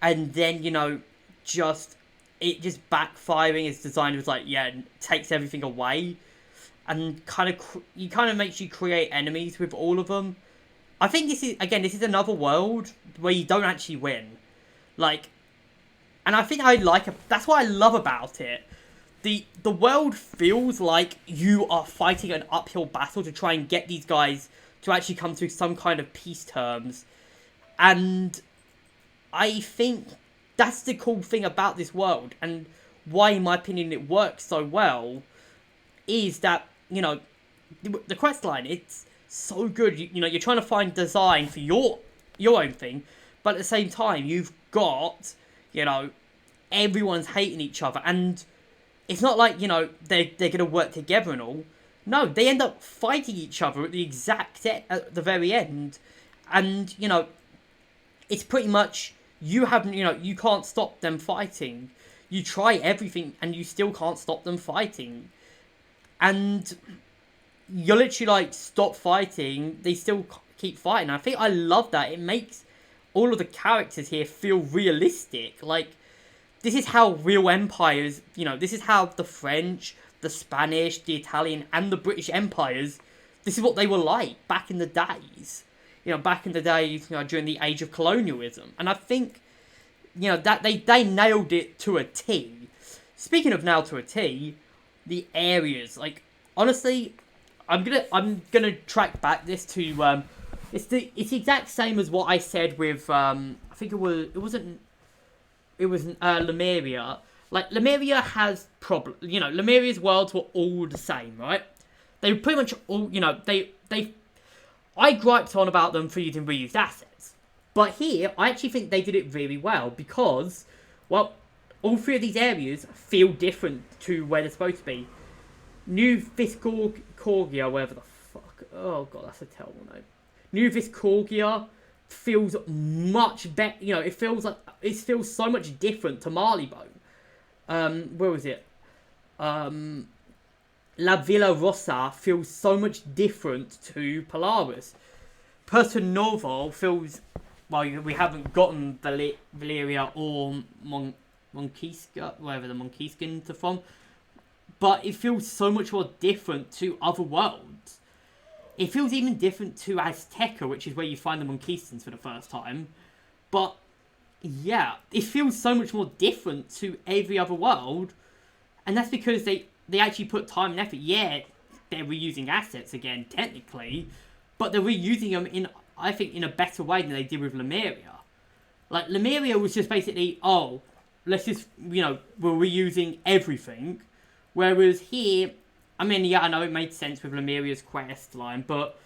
And then, you know, it just backfiring as design was like, yeah, takes everything away. And kind of makes you create enemies with all of them. I think this is another world where you don't actually win. Like, and I think that's what I love about it. The world feels like you are fighting an uphill battle to try and get these guys to actually come to some kind of peace terms. And I think that's the cool thing about this world, and why, in my opinion, it works so well, is that, you know, the questline, it's so good. You know, you're trying to find design for your own thing, but at the same time, you've got, you know, everyone's hating each other, and it's not like, you know, they're going to work together and all. No, they end up fighting each other at the very end. And, you know, it's pretty much, you can't stop them fighting. You try everything and you still can't stop them fighting. And you're literally like, stop fighting, they still keep fighting. I think I love that. It makes all of the characters here feel realistic. Like, this is how real empires, you know, this is how the French, the Spanish, the Italian, and the British empires, this is what they were like back in the days. You know, back in the days, you know, during the age of colonialism. And I think, you know, that they nailed it to a T. Speaking of nailed to a T, the areas, like, honestly, I'm gonna track back this to it's the exact same as what I said with I think it was Lemuria. Like, Lemuria has problems. You know, Lemuria's worlds were all the same, right? They pretty much all, you know, I griped on about them for using reused assets. But here, I actually think they did it really well because, well, all three of these areas feel different to where they're supposed to be. New Viscorgia, whatever the fuck. Oh god, that's a terrible name. New Viscorgia feels much better. You know, it feels so much different to Marleybone. Where was it? La Villa Rossa feels so much different to Polaris. Puerto Novo feels, well, we haven't gotten Valeria or Monquisca, wherever the Monquiscans are from, but it feels so much more different to other worlds. It feels even different to Azteca, which is where you find the Monquiscans for the first time. But yeah, it feels so much more different to every other world, and that's because they actually put time and effort. Yeah, they're reusing assets again, technically, but they're reusing them I think, in a better way than they did with Lemuria. Like, Lemuria was just basically, oh, let's just, you know, we're reusing everything. Whereas here, I mean, yeah, I know it made sense with Lemuria's quest line, but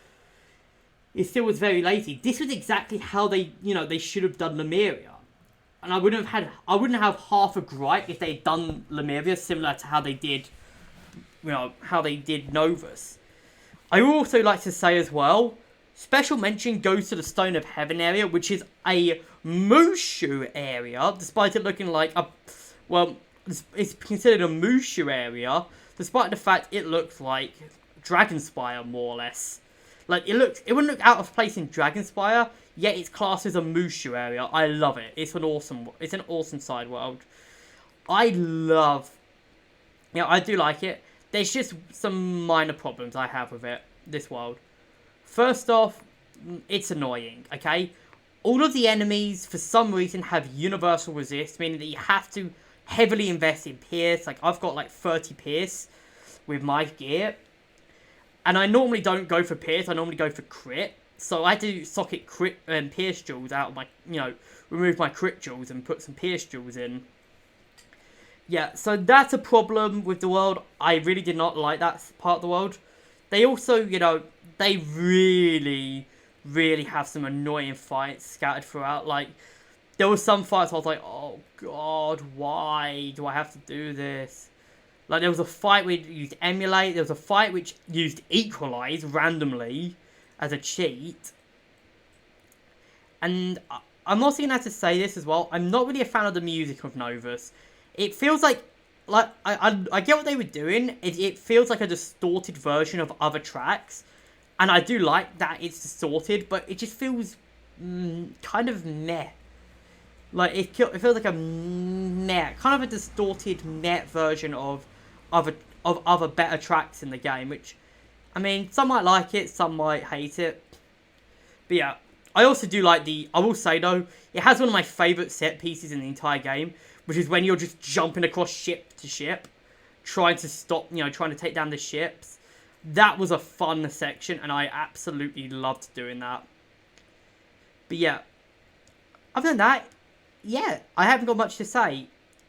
it still was very lazy. This was exactly how they should have done Lemuria. And I wouldn't have half a gripe if they'd done Lemuria similar to how they did, Novus. I would also like to say as well, special mention goes to the Stone of Heaven area, which is a Mushu area, despite it looking like it's considered a Mushu area, despite the fact it looks like Dragonspire, more or less. Like, it wouldn't look out of place in Dragonspire, yet it's classed as a Mushu area. I love it. It's an awesome side world. I do like it. There's just some minor problems I have with this world. First off, it's annoying, okay? All of the enemies, for some reason, have universal resist, meaning that you have to heavily invest in Pierce. Like, I've got like 30 Pierce with my gear. And I normally don't go for Pierce, I normally go for crit. So I had to socket crit and Pierce jewels out of my, remove my crit jewels and put some Pierce jewels in. Yeah, so that's a problem with the world. I really did not like that part of the world. They also, they really, really have some annoying fights scattered throughout. Like, there were some fights I was like, oh god, why do I have to do this? Like, there was a fight which used Emulate, there was a fight which used Equalize randomly as a cheat. And I'm also going to have to say this as well, I'm not really a fan of the music of Novus. It feels like I get what they were doing. It feels like a distorted version of other tracks. And I do like that it's distorted, but it just feels kind of meh. Like, it feels like a meh, kind of a distorted meh version of other better tracks in the game, which, I mean, some might like it, some might hate it. But yeah, I also do like I will say though, it has one of my favourite set pieces in the entire game, which is when you're just jumping across ship to ship, trying to take down the ships. That was a fun section, and I absolutely loved doing that. But yeah, other than that, yeah, I haven't got much to say.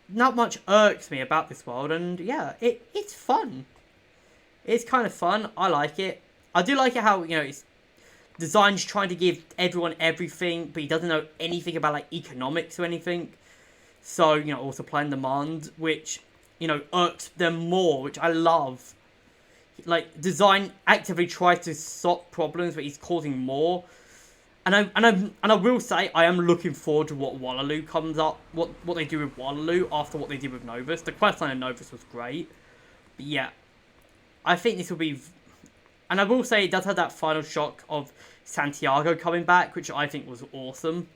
Not much irks me about this world, and yeah, it's fun. It's kind of fun. I like it. I do like it how, it's design's trying to give everyone everything, but he doesn't know anything about, like, economics or anything. So, all supply and demand, which, irks them more, which I love. Like, design actively tries to stop problems, but he's causing more. And I will say, I am looking forward to what Wallalu comes up, what they do with Wallalu after what they did with Novus. The questline of Novus was great. But yeah, I think this will be... And I will say, it does have that final shock of Santiago coming back, which I think was awesome.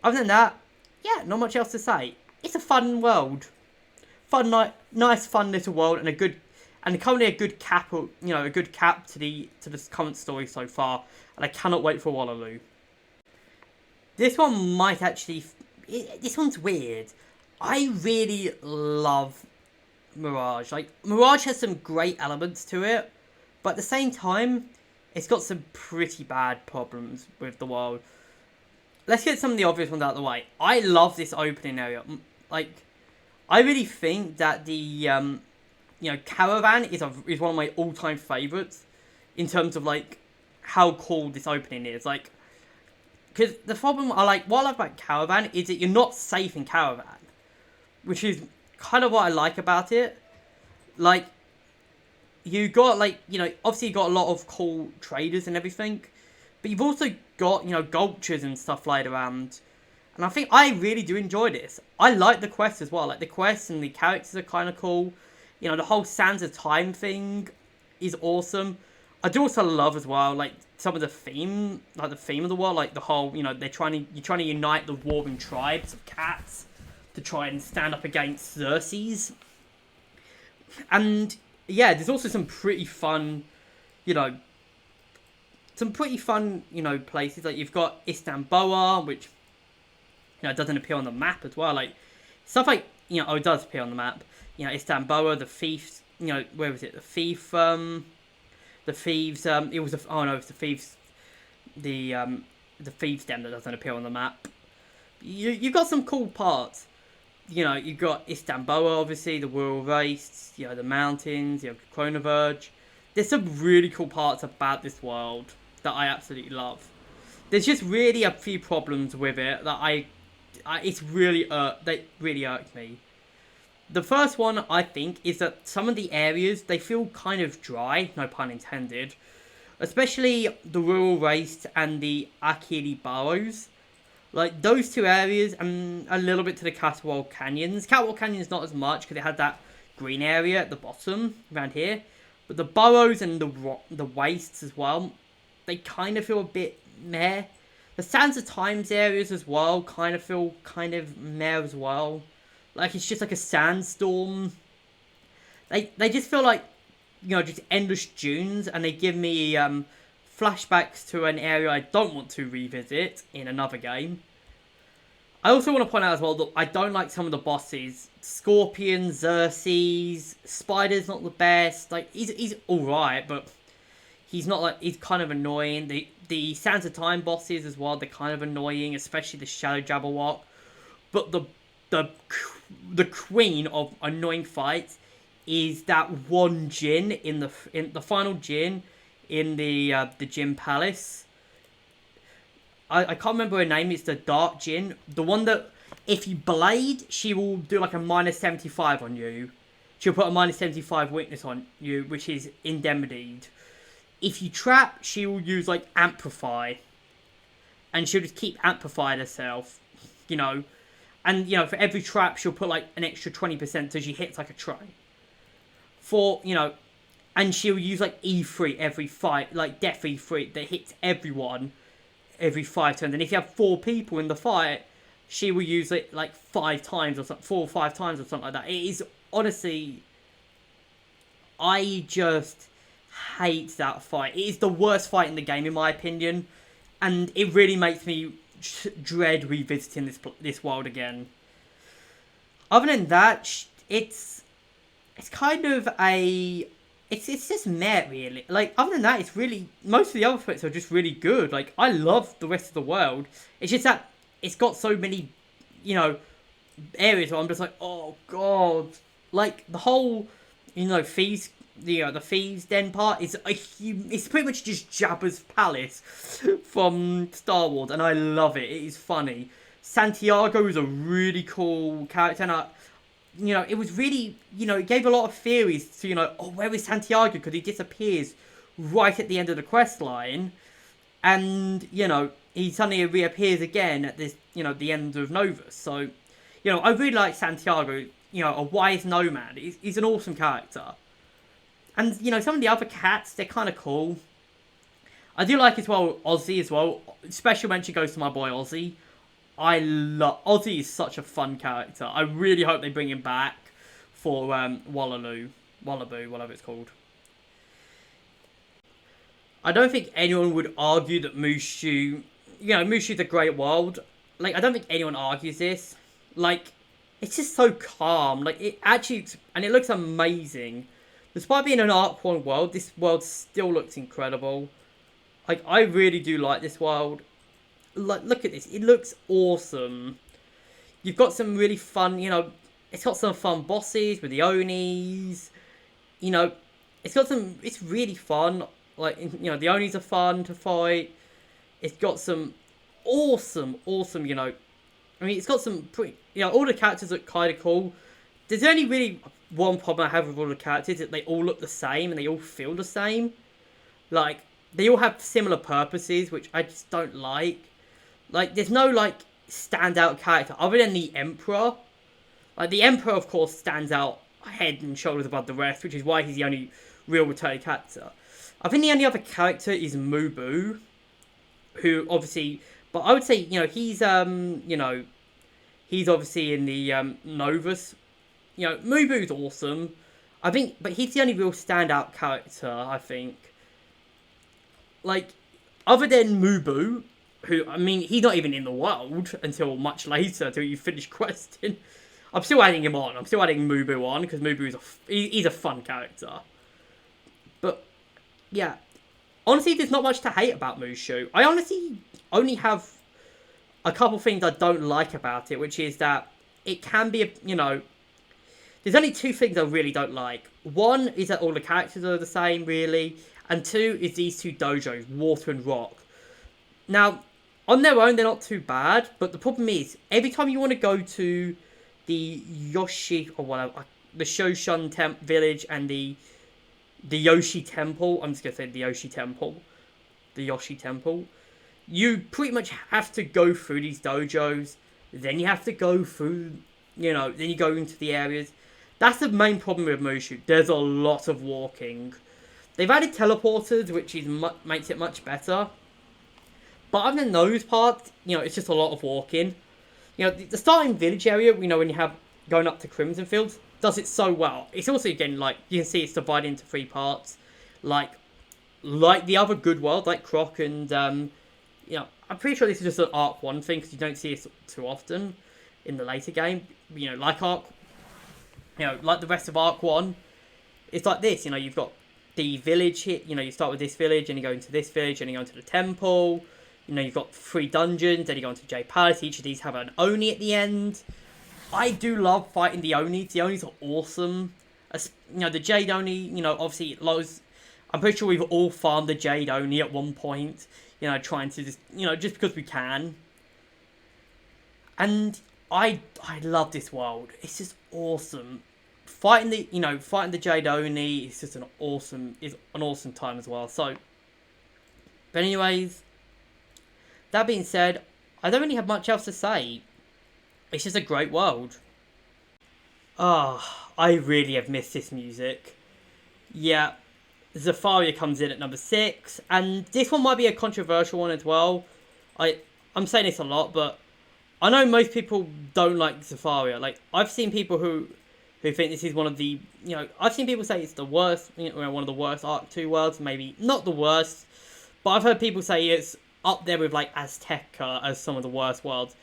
Other than that, yeah, not much else to say. It's a fun world. Nice, fun little world, and currently a good cap, a good cap to this current story so far. And I cannot wait for Wallalu. This one might actually... This one's weird. I really love Mirage. Like, Mirage has some great elements to it, but at the same time, it's got some pretty bad problems with the world. Let's get some of the obvious ones out of the way. I love this opening area. Like, I really think that the, Caravan is one of my all-time favourites in terms of, like, how cool this opening is. Like, because the problem what I like about Caravan is that you're not safe in Caravan, which is kind of what I like about it. Like, you got, like, you know, obviously you got a lot of cool traders and everything, but you've also got, you know, gulchers and stuff laid around. And I think I really do enjoy this. I like the quests as well. Like, the quests and the characters are kind of cool. You know, the whole Sands of Time thing is awesome. I do also love as well, like, some of the theme, like the theme of the world, like the whole, you know, you're trying to unite the warring tribes of cats to try and stand up against Xerxes. And yeah, there's also some pretty fun, you know, places. Like, you've got Istanbul, which, you know, doesn't appear on the map as well. Like, stuff like, you know, oh, it does appear on the map. You know, Istanbul, the thieves, you know, where was it? The thieves, it was it's the thieves, the thieves den that doesn't appear on the map. You've got some cool parts. You know, you've got Istanbul, obviously, the rural wastes, you know, the mountains, you know, Kronaverge. There's some really cool parts about this world that I absolutely love. There's just really a few problems with it that they really irked me. The first one, I think, is that some of the areas, they feel kind of dry, no pun intended. Especially the rural waste and the Akili Burrows. Like, those two areas, and a little bit to the Catawal Canyons. Catawal Canyons not as much, because it had that green area at the bottom, around here. But the burrows and the wastes as well, they kind of feel a bit meh. The Sands of Times areas as well kind of feel kind of meh as well. Like, it's just like a sandstorm. They just feel like, you know, just endless dunes, and they give me flashbacks to an area I don't want to revisit in another game. I also want to point out as well that I don't like some of the bosses. Scorpion, Xerxes, Spider's not the best. Like, he's alright, but he's not, like, he's kind of annoying. The Sands of Time bosses as well, they're kind of annoying, especially the Shadow Jabberwock. But the queen of annoying fights is that one Djinn in the final Djinn in the Djinn Palace. I can't remember her name. It's the Dark Djinn, the one that if you blade, she will do like a -75 on you. She'll put a -75 weakness on you, which is indemnified. If you trap, she will use like amplify, and she'll just keep amplifying herself, you know. And, you know, for every trap, she'll put, like, an extra 20% so she hits, like, a train. You know, and she'll use, like, E3 every fight, like, Death E3 that hits everyone every 5 turns. And if you have 4 people in the fight, she will use it, like, 5 times or something, 4 or 5 times or something like that. It is, honestly, I just hate that fight. It is the worst fight in the game, in my opinion. And it really makes me dread revisiting this world again. Other than that, it's kind of it's just meh, really. Like, other than that, it's really, most of the other bits are just really good. Like, I love the rest of the world. It's just that it's got so many, you know, areas where I'm just like, oh god. Like, the whole, you know, thieves, the thieves den part is it's pretty much just Jabba's palace from Star Wars, and I love it. It is funny. Santiago is a really cool character, and you know, it was really, you know, it gave a lot of theories to, you know, oh, where is Santiago? Because he disappears right at the end of the quest line, and, you know, he suddenly reappears again at this, you know, the end of Novus. So, you know, I really like Santiago. You know, a wise nomad. He's an awesome character. And, you know, some of the other cats, they're kind of cool. I do like as well Ozzy as well. Special mention goes to my boy Ozzy. Ozzy is such a fun character. I really hope they bring him back for Wallaby, whatever it's called. I don't think anyone would argue that Mushu, you know, Mushu's a great world. Like, I don't think anyone argues this. Like, it's just so calm. Like, it actually, and it looks amazing. Despite being an Arc 1 world, this world still looks incredible. Like, I really do like this world. Like, look at this. It looks awesome. You've got some really fun, you know, it's got some fun bosses with the Onis. You know, it's really fun. Like, you know, the Onis are fun to fight. It's got some awesome, awesome, you know. I mean, it's got some pretty, you know, all the characters look kind of cool. There's only really one problem I have with all the characters, that they all look the same and they all feel the same. Like, they all have similar purposes, which I just don't like. Like, there's no, like, standout character other than the Emperor. Like, the Emperor, of course, stands out head and shoulders above the rest, which is why he's the only real returning character. I think the only other character is Mubu, who obviously, but I would say, you know, he's obviously in the Novus. You know, Mubu's awesome. I think, but he's the only real standout character, I think. Like, other than Mubu, who, I mean, he's not even in the world until much later, until you finish questing. I'm still adding him on. I'm still adding Mubu on, because Mubu is he's a fun character. But, yeah. Honestly, there's not much to hate about Mushu. I honestly only have a couple things I don't like about it, which is that it can be, you know, there's only two things I really don't like. One is that all the characters are the same, really. And two is these two dojos, Water and Rock. Now, on their own, they're not too bad. But the problem is, every time you want to go to the Yoshi, or whatever, the Shoshan village and the Yoshi Temple, I'm just going to say the Yoshi Temple. The Yoshi Temple. You pretty much have to go through these dojos. Then you have to go through, you know, then you go into the areas. That's the main problem with Mushu. There's a lot of walking. They've added teleporters, which is makes it much better. But other than those parts, you know, it's just a lot of walking. You know, the starting village area, you know, when you have going up to Crimson Fields, does it so well. It's also, again, like, you can see it's divided into 3 parts. Like the other good world, like Croc and, you know, I'm pretty sure this is just an Arc 1 thing, because you don't see it too often in the later game. You know, like the rest of Arc 1, it's like this, you know, you've got the village here, you know, you start with this village, and you go into this village, and you go into the temple. You know, you've got 3 dungeons, then you go into Jade Palace. Each of these have an Oni at the end. I do love fighting the Onis. The Onis are awesome. You know, the Jade Oni, you know, obviously, I'm pretty sure we've all farmed the Jade Oni at one point. You know, trying to just, you know, just because we can. And I love this world. It's just awesome. Fighting the Jade Oni is just an awesome time as well. So, but anyways, that being said, I don't really have much else to say. It's just a great world. I really have missed this music. Yeah, Zafaria comes in at number 6, and this one might be a controversial one as well. I'm saying this a lot, but I know most people don't like Zafaria. Like, I've seen people who think this is one of the, you know, I've seen people say it's the worst, you know, one of the worst Arc 2 worlds, maybe not the worst, but I've heard people say it's up there with, like, Azteca as some of the worst worlds.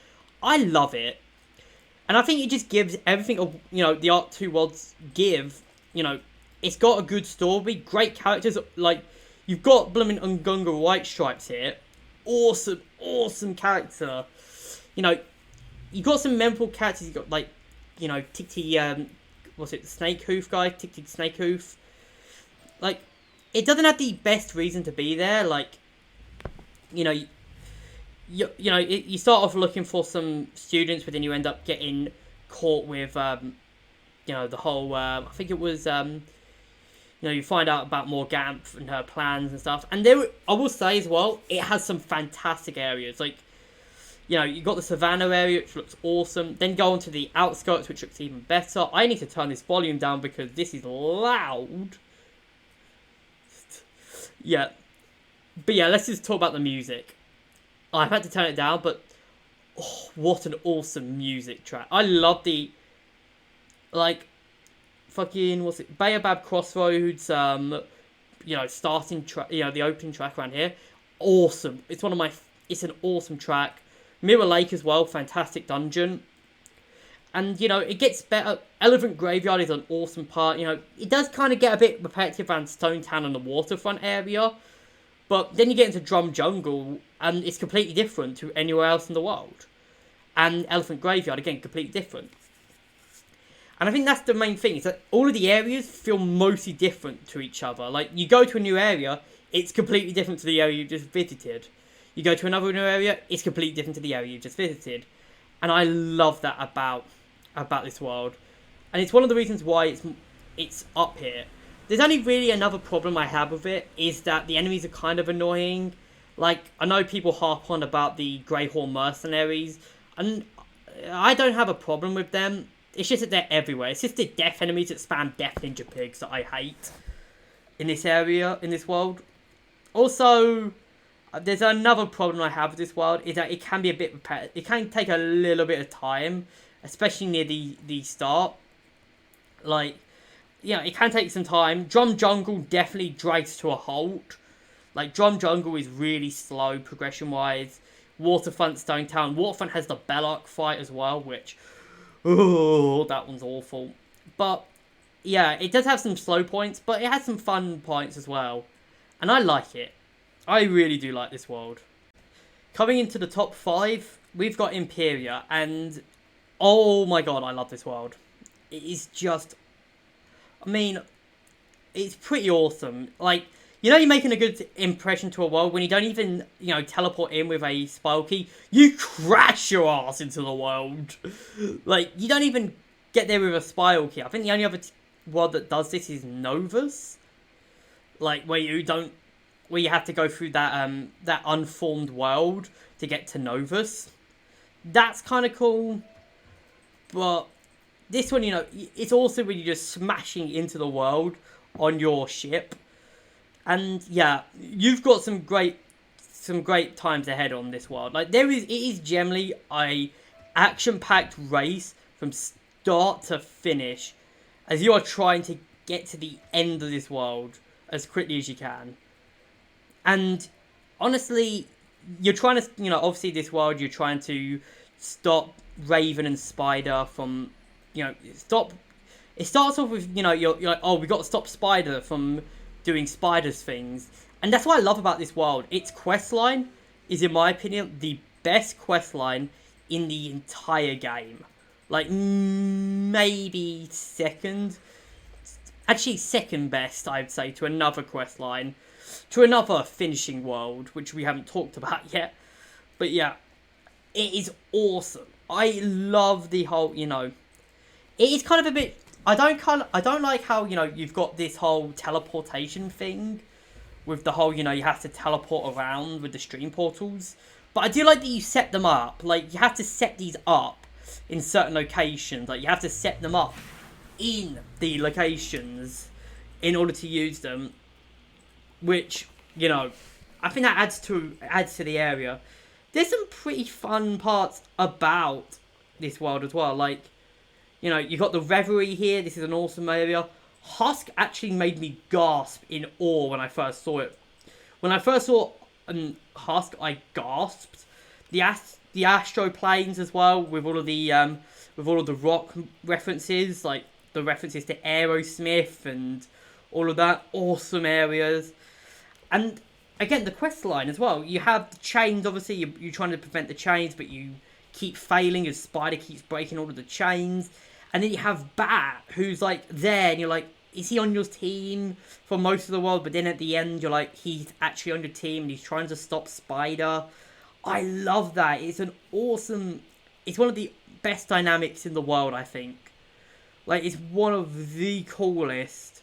I love it. And I think it just gives everything, you know, the Arc 2 worlds give. You know, it's got a good story, great characters. Like, you've got blooming Ungunga White Stripes here. Awesome, awesome character. You know, you've got some memorable characters. You've got, like, you know, what's it, the Snake Hoof guy? Tick Snake Hoof. Like, it doesn't have the best reason to be there. Like, you know, you start off looking for some students, but then you end up getting caught with, you know, the whole, I think it was, you know, you find out about Morganthe and her plans and stuff. And I will say as well, it has some fantastic areas. Like, you know, you got the Savannah area, which looks awesome. Then go on to the outskirts, which looks even better. I need to turn this volume down because this is loud. Yeah. But yeah, let's just talk about the music. I've had to turn it down, but oh, what an awesome music track. I love the, like, fucking, what's it, Baobab Crossroads, you know, starting track, you know, the opening track around here. Awesome. It's it's an awesome track. Mirror Lake as well, fantastic dungeon. And, you know, it gets better. Elephant Graveyard is an awesome part. You know, it does kind of get a bit repetitive around Stone Town and the waterfront area. But then you get into Drum Jungle, and it's completely different to anywhere else in the world. And Elephant Graveyard, again, completely different. And I think that's the main thing, is that all of the areas feel mostly different to each other. Like, you go to a new area, it's completely different to the area you just visited. You go to another new area, it's completely different to the area you just visited. And I love that about this world. And it's one of the reasons why it's up here. There's only really another problem I have with it, is that the enemies are kind of annoying. Like, I know people harp on about the Greyhorn mercenaries, and I don't have a problem with them. It's just that they're everywhere. It's just the death enemies that spam death ninja pigs that I hate in this area, in this world. Also, there's another problem I have with this world, is that it can be a bit repetitive. It can take a little bit of time, especially near the start. Like, yeah, it can take some time. Drum Jungle definitely drags to a halt. Like, Drum Jungle is really slow progression-wise. Waterfront, Stone Town. Waterfront has the Belloc fight as well, which... oh, that one's awful. But, yeah, it does have some slow points, but it has some fun points as well. And I like it. I really do like this world. Coming into the top 5, we've got Imperia, and... oh my god, I love this world. It is just... I mean, it's pretty awesome. Like, you know, you're making a good impression to a world when you don't even, you know, teleport in with a spell key. You crash your ass into the world. Like, you don't even get there with a spell key. I think the only other world that does this is Nova's. Like, where you have to go through that that unformed world to get to Novus. That's kind of cool. But this one, you know, it's also when you're just smashing into the world on your ship. And yeah, you've got some great times ahead on this world. Like, it is generally a action-packed race from start to finish, as you are trying to get to the end of this world as quickly as you can. And honestly, you're trying to, you know, obviously this world, you're trying to stop Raven and Spider from, you know, it starts off with, you know, you're like, oh, we got to stop Spider from doing Spider's things. And that's what I love about this world. Its questline is, in my opinion, the best questline in the entire game. Like, maybe second. Actually, second best, I'd say, to another questline. To another finishing world, which we haven't talked about yet. But yeah, it is awesome. I love the whole, you know... it is kind of a bit... I don't like how, you know, you've got this whole teleportation thing with the whole, you know, you have to teleport around with the stream portals. But I do like that you set them up. Like, you have to set these up in certain locations. Like, you have to set them up in the locations in order to use them. Which, you know, I think that adds to the area. There's some pretty fun parts about this world as well. Like, you know, you've got the Reverie here. This is an awesome area. Husk actually made me gasp in awe when I first saw it. When I first saw Husk, I gasped. The Astro Plains as well, with all of the rock references, like the references to Aerosmith and all of that. Awesome areas. And again, the quest line as well. You have the chains, obviously. You're trying to prevent the chains, but you keep failing as Spider keeps breaking all of the chains. And then you have Bat, who's like there, and you're like, is he on your team for most of the world? But then at the end, you're like, he's actually on your team, and he's trying to stop Spider. I love that. It's one of the best dynamics in the world, I think. Like, it's one of the coolest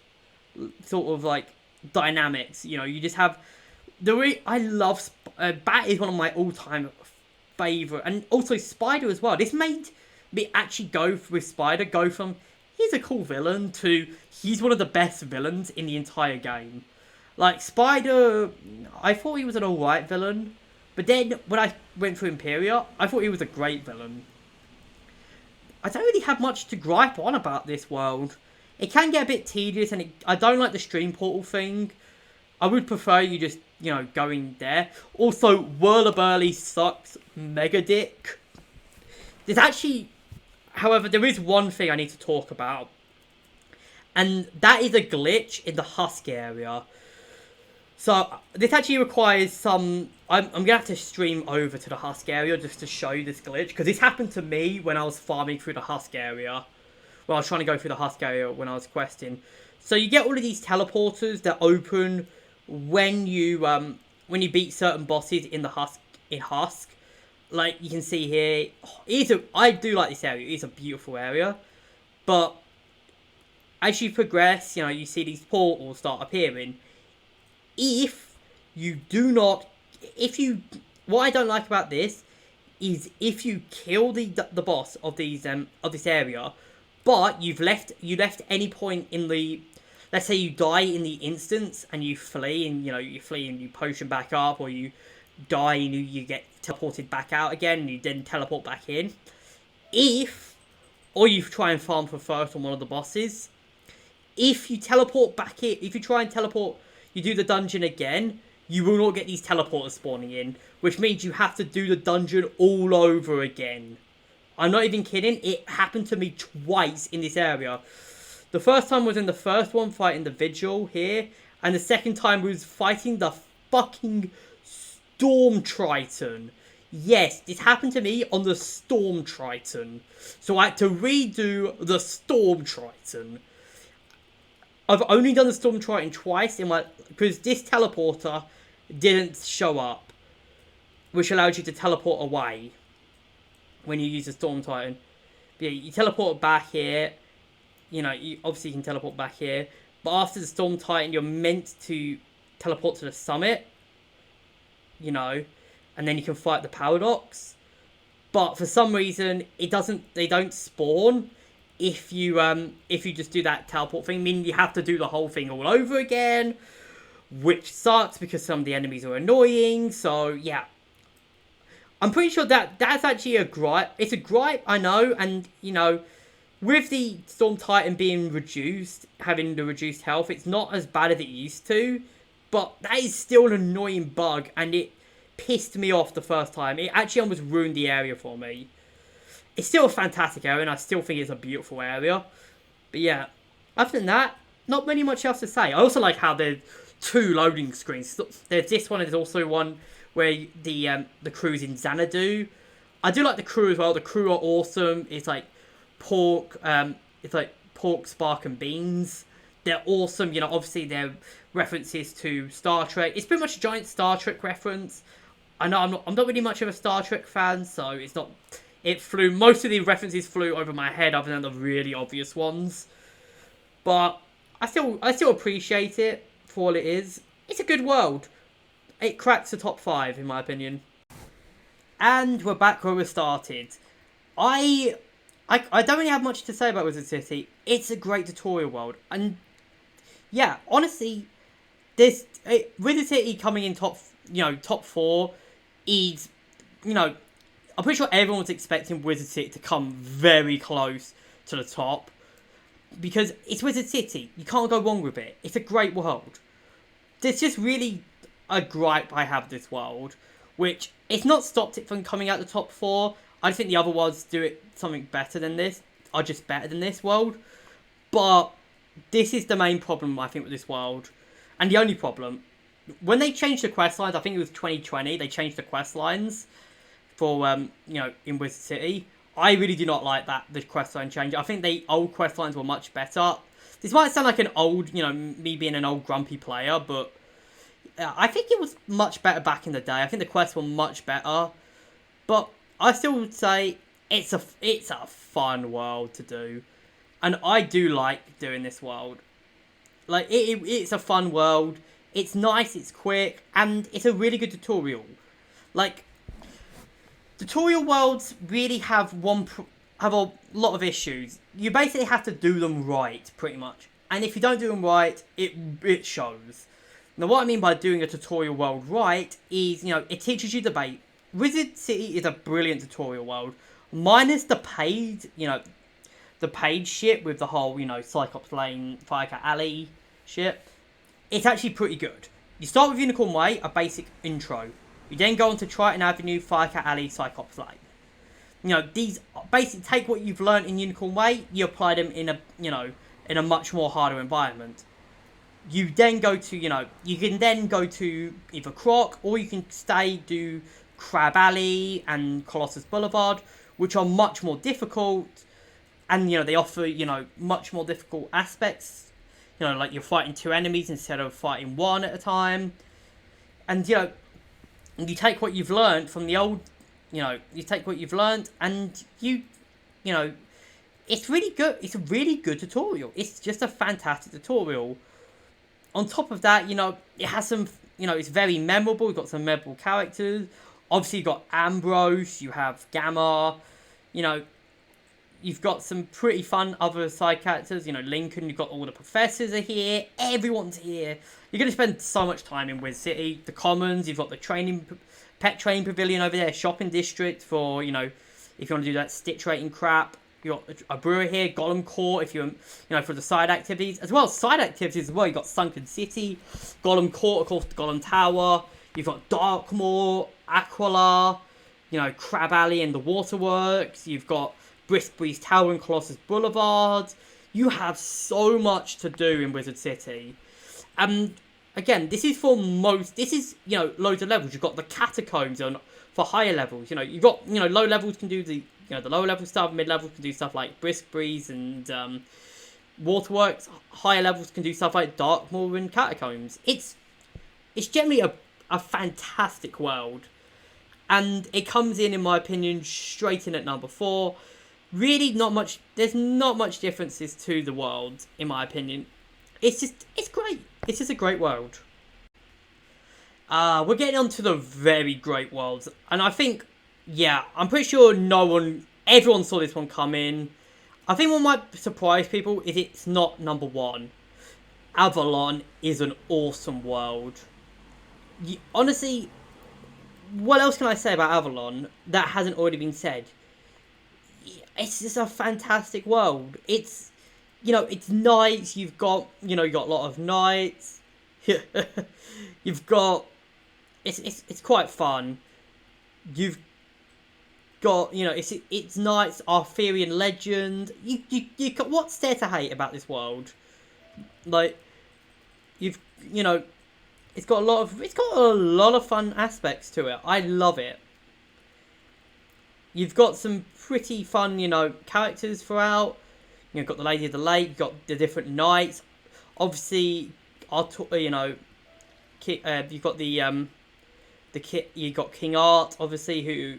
sort of, like, dynamics. You know, you just have... I love... Bat is one of my all-time favourite. And also Spider as well. This made me actually go with Spider. Go from, he's a cool villain, to he's one of the best villains in the entire game. Like, Spider... I thought he was an alright villain. But then, when I went through Imperia, I thought he was a great villain. I don't really have much to gripe on about this world. It can get a bit tedious, and I don't like the stream portal thing. I would prefer you just, you know, going there. Also, Whirlaburly sucks mega dick. There's actually... However, there is one thing I need to talk about. And that is a glitch in the Husk area. So, this actually requires some... I'm going to have to stream over to the Husk area just to show you this glitch. Because this happened to me when I was farming through the Husk area. Well, I was trying to go through the Husk area when I was questing. So, you get all of these teleporters that open when you beat certain bosses in the Husk in Husk. Like, you can see here, I do like this area. It's a beautiful area. But as you progress, you see these portals start appearing. If you do not... What I don't like about this is if you kill the boss of this area, but you left any point in the... Let's say you die in the instance and you flee, and you flee and you potion back up, or you die and you get teleported back out again and you then teleport back in. Or you try and farm for first on one of the bosses. If you teleport back in, if you try and teleport, you do the dungeon again, you will not get these teleporters spawning in, which means you have to do the dungeon all over again. I'm not even kidding, it happened to me twice in this area. The first time was in the first one, fighting the Vigil here, and the second time was fighting the fucking Storm Triton. Yes, this happened to me on the Storm Triton. So I had to redo the Storm Triton. I've only done the Storm Triton twice because this teleporter didn't show up, which allows you to teleport away when you use the Storm Titan. But yeah, you teleport back here. You obviously can teleport back here, but after the Storm Titan, you're meant to teleport to the summit. And then you can fight the Paradox. But for some reason, they don't spawn if you just do that teleport thing. Meaning you have to do the whole thing all over again, which sucks because some of the enemies are annoying. So yeah, I'm pretty sure that's actually a gripe. It's a gripe, I know, and with the Storm Titan being reduced, having the reduced health, it's not as bad as it used to. But that is still an annoying bug, and it pissed me off the first time. It actually almost ruined the area for me. It's still a fantastic area, and I still think it's a beautiful area. But yeah, other than that, not really much else to say. I also like how there's two loading screens. There's this one, and there's also one where the crew's in Xanadu. I do like the crew as well. The crew are awesome. It's like pork, spark, and beans. They're awesome. Obviously they're references to Star Trek. It's pretty much a giant Star Trek reference. I know I'm not really much of a Star Trek fan, so it's not. Most of the references flew over my head, other than the really obvious ones. But I still appreciate it for what it is. It's a good world. It cracks the top 5 in my opinion. And we're back where we started. I don't really have much to say about Wizard City. It's a great tutorial world, and yeah, honestly, Wizard City coming in top 4 is, I'm pretty sure everyone was expecting Wizard City to come very close to the top, because it's Wizard City. You can't go wrong with it. It's a great world. There's just really a gripe I have with this world, which it's not stopped it from coming out the top 4. I think the other worlds do it something better than this, are just better than this world. But this is the main problem, I think, with this world. And the only problem, when they changed the quest lines, I think it was 2020, they changed the quest lines for, in Wizard City. I really do not like the quest line change. I think the old quest lines were much better. This might sound like an old, me being an old grumpy player, but I think it was much better back in the day. I think the quests were much better. But I still would say it's a fun world to do. And I do like doing this world. Like, it's a fun world. It's nice, it's quick, and it's a really good tutorial. Like, tutorial worlds really have a lot of issues. You basically have to do them right, pretty much. And if you don't do them right, it shows. Now, what I mean by doing a tutorial world right is, it teaches you the bait. Wizard City is a brilliant tutorial world. Minus the paid, the paid shit with the whole, Cyclops Lane, Firecat Alley shit. It's actually pretty good. You start with Unicorn Way, a basic intro. You then go on to Triton Avenue, Firecat Alley, Cyclops Lane. These basically take what you've learned in Unicorn Way, you apply them in a much more harder environment. You then go to, you can then go to either Croc, or you can do Crab Alley and Colossus Boulevard, which are much more difficult, and they offer much more difficult aspects. Like you're fighting 2 enemies instead of fighting 1 at a time, and And you take what you've learned from the old, you take what you've learned and you know, it's really good. It's a really good tutorial. It's just a fantastic tutorial. On top of that, it has some, it's very memorable. You've got some memorable characters. Obviously, you've got Ambrose, you have Gamma, you know, you've got some pretty fun other side characters. Lincoln, you've got all the professors are here. Everyone's here. You're going to spend so much time in Wiz City. The Commons, you've got the pet training pavilion over there, shopping district for, if you want to do that stitch rating crap. You've got a brewer here, Golem Court, if you're, for the side activities. As well as side activities as well, you've got Sunken City, Golem Court, of course, the Golem Tower. You've got Darkmoor, Aquila, Crab Alley and the Waterworks. You've got Brisk Breeze Tower and Colossus Boulevard. You have so much to do in Wizard City. And again, this is loads of levels. You've got the Catacombs for higher levels. You've got, low levels can do the lower level stuff, mid levels can do stuff like Brisk Breeze and Waterworks. Higher levels can do stuff like Darkmoor and Catacombs. It's generally a fantastic world. And it comes in my opinion, straight in at number 4. Really there's not much differences to the world, in my opinion. It's great. It's just a great world. We're getting on to the very great worlds. And I think, I'm pretty sure everyone saw this one come in. I think what might surprise people is it's not number 1. Avalon is an awesome world. Honestly, what else can I say about Avalon that hasn't already been said? It's just a fantastic world. It's, it's knights. You've got a lot of knights. You've got, it's quite fun. You've got, it's knights, Arthurian legend. You got, what's there to hate about this world? Like, it's got a lot of fun aspects to it. I love it. You've got some pretty fun, characters throughout. You've got the Lady of the Lake. You've got the different knights. Obviously, you've got you got King Art, obviously, who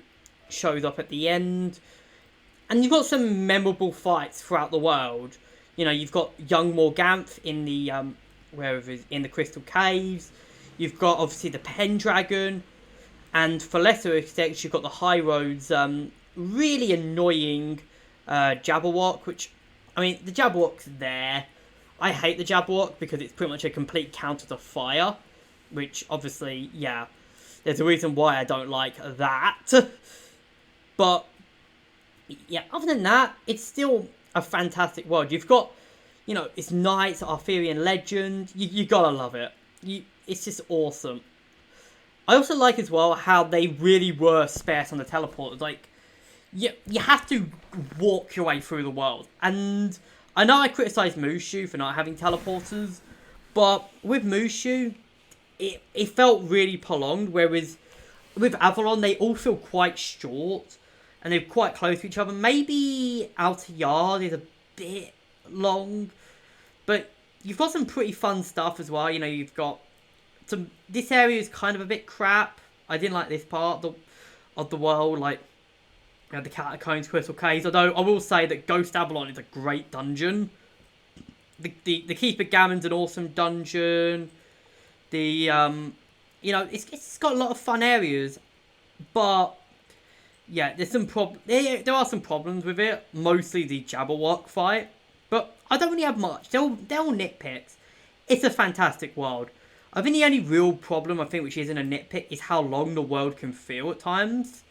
shows up at the end, and you've got some memorable fights throughout the world. You've got young Morganth in the in the Crystal Caves. You've got obviously the Pendragon, and for lesser extent, you've got the High Road's really annoying Jabberwock. Which, I mean, the Jabberwock's there. I hate the Jabberwock because it's pretty much a complete counter to fire. Which obviously, there's a reason why I don't like that. But other than that, it's still a fantastic world. You've got, it's knights, Arthurian legend. You gotta love it. It's just awesome. I also like as well how they really were sparse on the teleporters. Like, you have to walk your way through the world. And I know I criticised Mushu for not having teleporters, but with Mushu, it felt really prolonged. Whereas with Avalon, they all feel quite short and they're quite close to each other. Maybe Outer Yard is a bit long, but you've got some pretty fun stuff as well. You've got this area is kind of a bit crap. I didn't like this part of the world, like the Catacombs, Crystal Caves. Although I will say that Ghost Avalon is a great dungeon. The Keeper Gammon's an awesome dungeon. It's got a lot of fun areas, but there's some there are some problems with it. Mostly the Jabberwock fight, but I don't really have much. They're all nitpicks. It's a fantastic world. I think the only real problem, which isn't a nitpick, is how long the world can feel at times.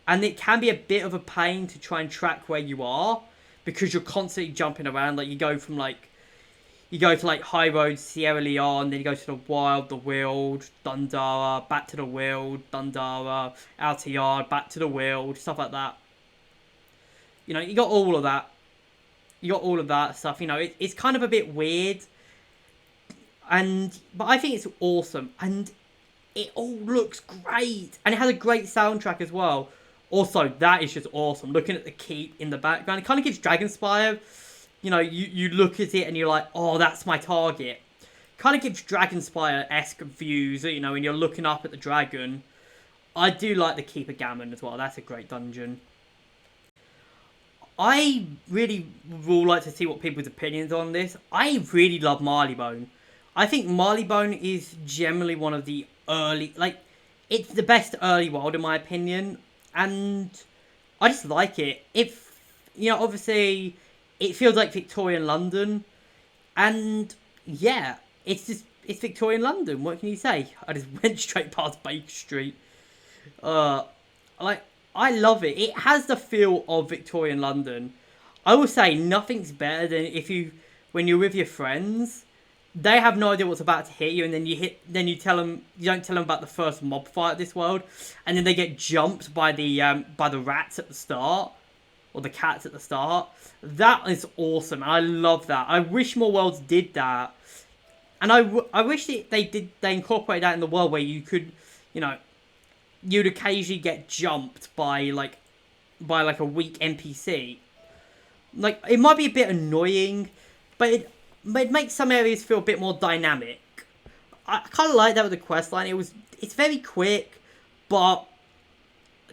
And it can be a bit of a pain to try and track where you are, because you're constantly jumping around. Like, you go to High Road, Sierra Leone, then you go to the Wild, the Weald, Dundara, back to the Weald, Dundara, Outer Yard, back to the Weald, stuff like that. You got all of that. You got all of that stuff. It's kind of a bit weird. But I think it's awesome, and it all looks great, and it has a great soundtrack as well. Also, that is just awesome. Looking at the keep in the background, it kind of gives Dragonspire. You look at it and you're like, oh, that's my target. Kind of gives Dragonspire-esque views. When you're looking up at the dragon, I do like the Keeper Gammon as well. That's a great dungeon. I really will like to see what people's opinions on this. I really love Marleybone. I think Marleybone is generally one of the early, like, it's the best early world in my opinion, and I just like it. If, you know, obviously, it feels like Victorian London, and yeah, it's Victorian London. What can you say? I just went straight past Baker Street. Uh, like, I love it. It has the feel of Victorian London. I will say nothing's better than when you're with your friends, they have no idea what's about to hit you, and then you don't tell them about the first mob fight of this world, and then they get jumped by the rats at the start, or the cats at the start. That is awesome, and I love that. I wish more worlds did that, and I wish they incorporated that in the world where you could, you know, you'd occasionally get jumped by a weak NPC. Like, it might be a bit annoying, but it makes some areas feel a bit more dynamic. I kind of like that with the questline. It's very quick, but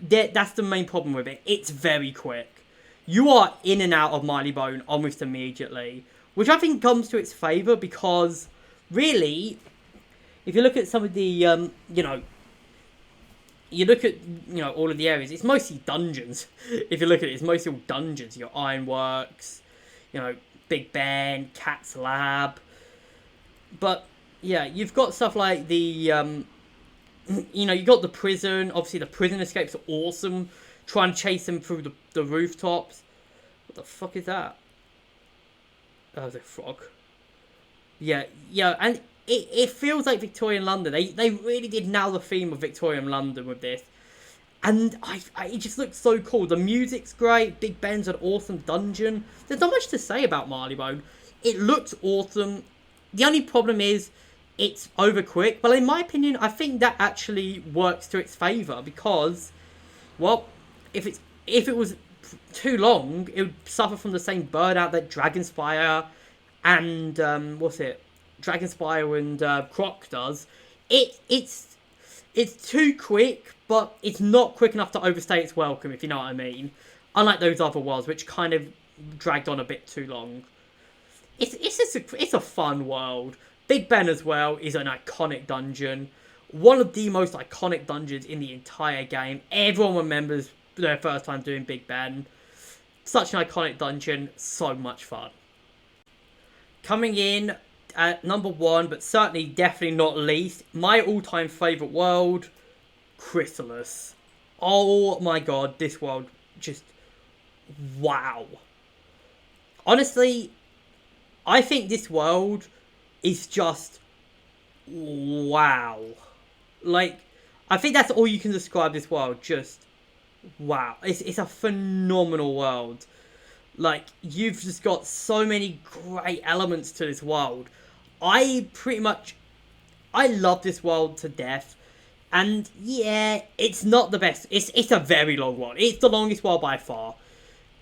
that's the main problem with it. It's very quick. You are in and out of Marleybone almost immediately, which I think comes to its favour because, really, if you look at some of the, you look at, all of the areas, it's mostly dungeons. If you look at it, it's mostly all dungeons. Your Ironworks, Big Ben, Cat's Lab. But, yeah, you've got stuff like the, you've got the prison. Obviously, the prison escapes are awesome. Try and chase them through the rooftops. What the fuck is that? That was a frog. Yeah, and it feels like Victorian London. They really did nail the theme of Victorian London with this. And it just looks so cool. The music's great. Big Ben's an awesome dungeon. There's not much to say about Marleybone. It looks awesome. The only problem is it's over quick. But in my opinion, I think that actually works to its favour because, well, if it was too long, it would suffer from the same burnout that Dragonspire and Dragonspire and Croc does. It's too quick, but it's not quick enough to overstay its welcome, if you know what I mean. Unlike those other worlds, which kind of dragged on a bit too long. It's a fun world. Big Ben as well is an iconic dungeon. One of the most iconic dungeons in the entire game. Everyone remembers their first time doing Big Ben. Such an iconic dungeon, so much fun. Coming in at number 1, but certainly definitely not least, my all-time favourite world, Chrysalis. Oh my god, this world just, wow. Honestly, I think this world is just, wow. Like, I think that's all you can describe this world, just, wow. It's a phenomenal world. Like, you've just got so many great elements to this world. I love this world to death. And, yeah, it's not the best. It's a very long world. It's the longest world by far.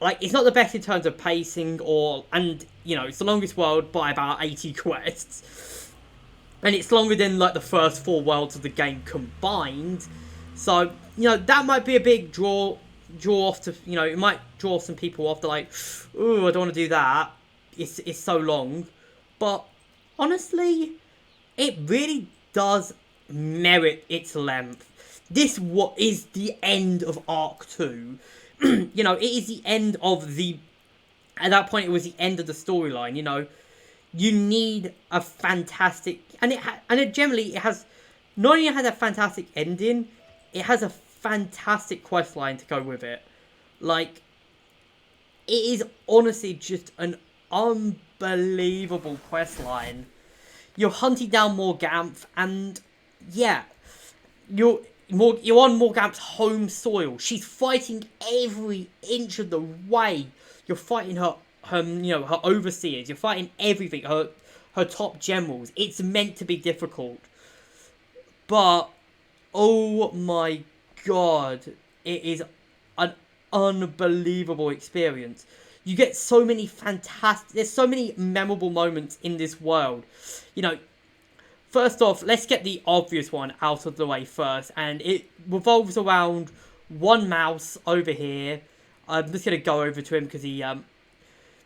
Like, it's not the best in terms of pacing it's the longest world by about 80 quests. And it's longer than, like, the first 4 worlds of the game combined. So, that might be a big draw off to, it might draw some people off. They're like, ooh, I don't want to do that. It's so long. But, honestly, it really does merit its length. This is the end of Arc 2. It is the end of at that point it was the end of the storyline, You need a fantastic, it generally has, not only has a fantastic ending, it has a fantastic quest line to go with it. Like, it is honestly just an unbelievable quest line. You're hunting down Morganth, and yeah, you're on Morganth's home soil. She's fighting every inch of the way. You're fighting her overseers. You're fighting everything. Her top generals. It's meant to be difficult, but oh my god, it is an unbelievable experience. You get so many there's so many memorable moments in this world. first off, let's get the obvious one out of the way first. And it revolves around one mouse over here. I'm just going to go over to him because he,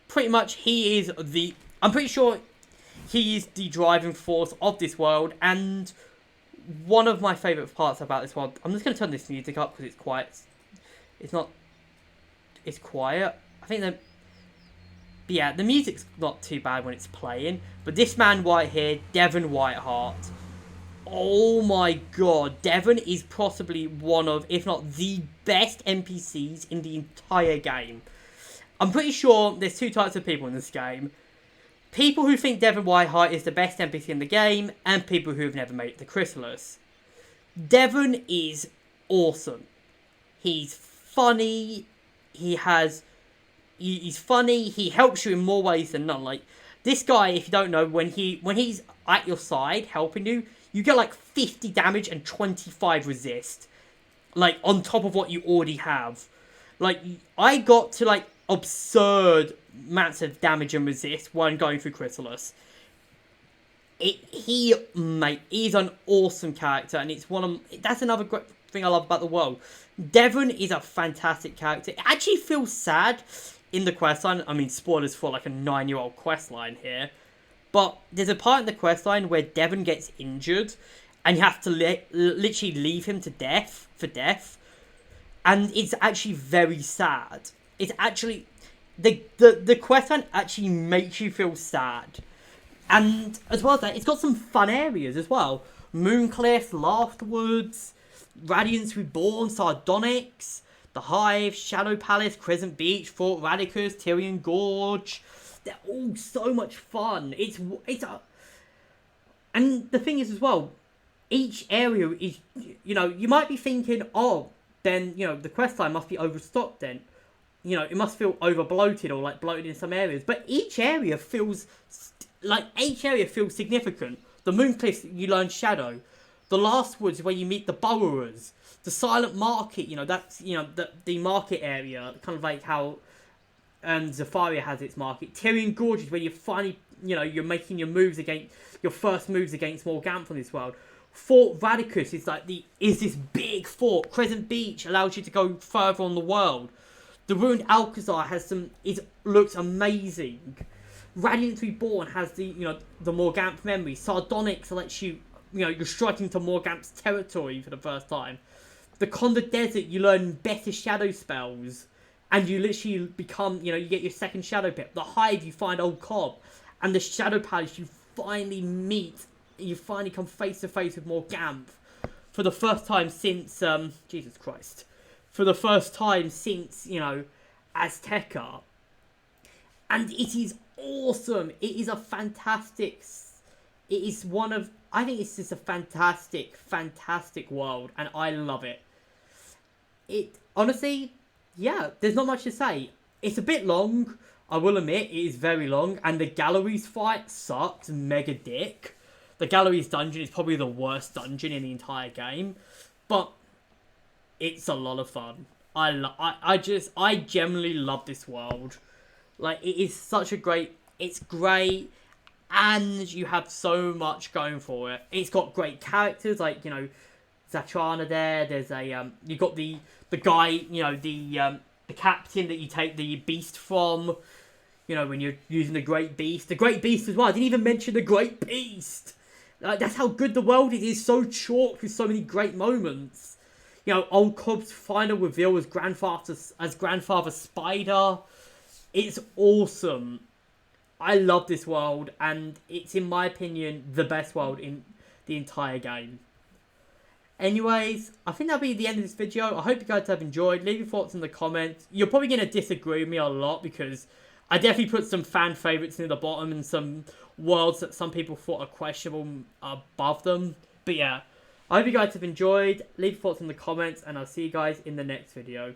pretty much, he is the, I'm pretty sure he is the driving force of this world. And one of my favourite parts about this world, I'm just going to turn this music up because it's quiet. It's not, it's quiet. I think that, yeah, the music's not too bad when it's playing. But this man right here, Devon Whiteheart. Oh my god. Devon is possibly one of, if not the best NPCs in the entire game. I'm pretty sure there's two types of people in this game. People who think Devon Whiteheart is the best NPC in the game, and people who have never made it to Chrysalis. Devon is awesome. He's funny. He's funny. He helps you in more ways than none. Like, this guy, if you don't know, when he's at your side helping you, you get like 50 damage and 25 resist. Like, on top of what you already have. Like, I got to like absurd amounts of damage and resist when going through Chrysalis. He's an awesome character, and that's another great thing I love about the world. Devon is a fantastic character. It actually feels sad in the questline. I mean, spoilers for like a 9-year-old questline here. But there's a part in the questline where Devon gets injured, and you have to literally leave him to death. And it's actually very sad. It's actually, the questline actually makes you feel sad. And as well as that, it's got some fun areas as well. Mooncliff, Laughterwoods, Radiance Reborn, Sardonyx, The Hive, Shadow Palace, Crescent Beach, Fort Radicus, Tyrian Gorge. They're all so much fun. And the thing is as well, each area is, you might be thinking, oh, then, the questline must be overstocked then. It must feel over bloated or like bloated in some areas. But each area feels significant. The Mooncliffs, you learn Shadow. The Last Woods, where you meet the Burrowers. The Silent Market, that's, the market area. Kind of like how Zafaria has its market. Tyrian Gorge is where you finally, you're making your first moves against Morgantha in this world. Fort Radicus is this big fort. Crescent Beach allows you to go further on the world. The Ruined Alcazar looks amazing. Radiance Reborn has the Morgantha memory. Sardonyx lets you, you're striking to Morganth's territory for the first time. The Conda Desert, you learn better shadow spells. And you literally become, you get your second Shadow Pip. The Hive, you find Old Cobb. And the Shadow Palace, you finally come face to face with Morganth. For the first time since, Jesus Christ. For the first time since, Azteca. And it is awesome. It is a fantastic, I think it's just a fantastic, fantastic world. And I love it. Honestly, yeah, there's not much to say. It's a bit long, I will admit, it is very long, and the Galleries fight sucks mega dick. The Galleries dungeon is probably the worst dungeon in the entire game, but it's a lot of fun. I genuinely love this world. Like, it is it's great, and you have so much going for it. It's got great characters, like, Zatrana there. There's you got the guy, the captain that you take the beast from, when you're using the Great Beast. The Great Beast as well. I didn't even mention the Great Beast. That's how good the world is. It's so chalked with so many great moments. Old Cobb's final reveal as Grandfather Spider. It's awesome. I love this world, and it's, in my opinion, the best world in the entire game. Anyways, I think that'll be the end of this video. I hope you guys have enjoyed. Leave your thoughts in the comments. You're probably going to disagree with me a lot because I definitely put some fan favourites near the bottom and some worlds that some people thought are questionable above them. But yeah, I hope you guys have enjoyed. Leave your thoughts in the comments, and I'll see you guys in the next video.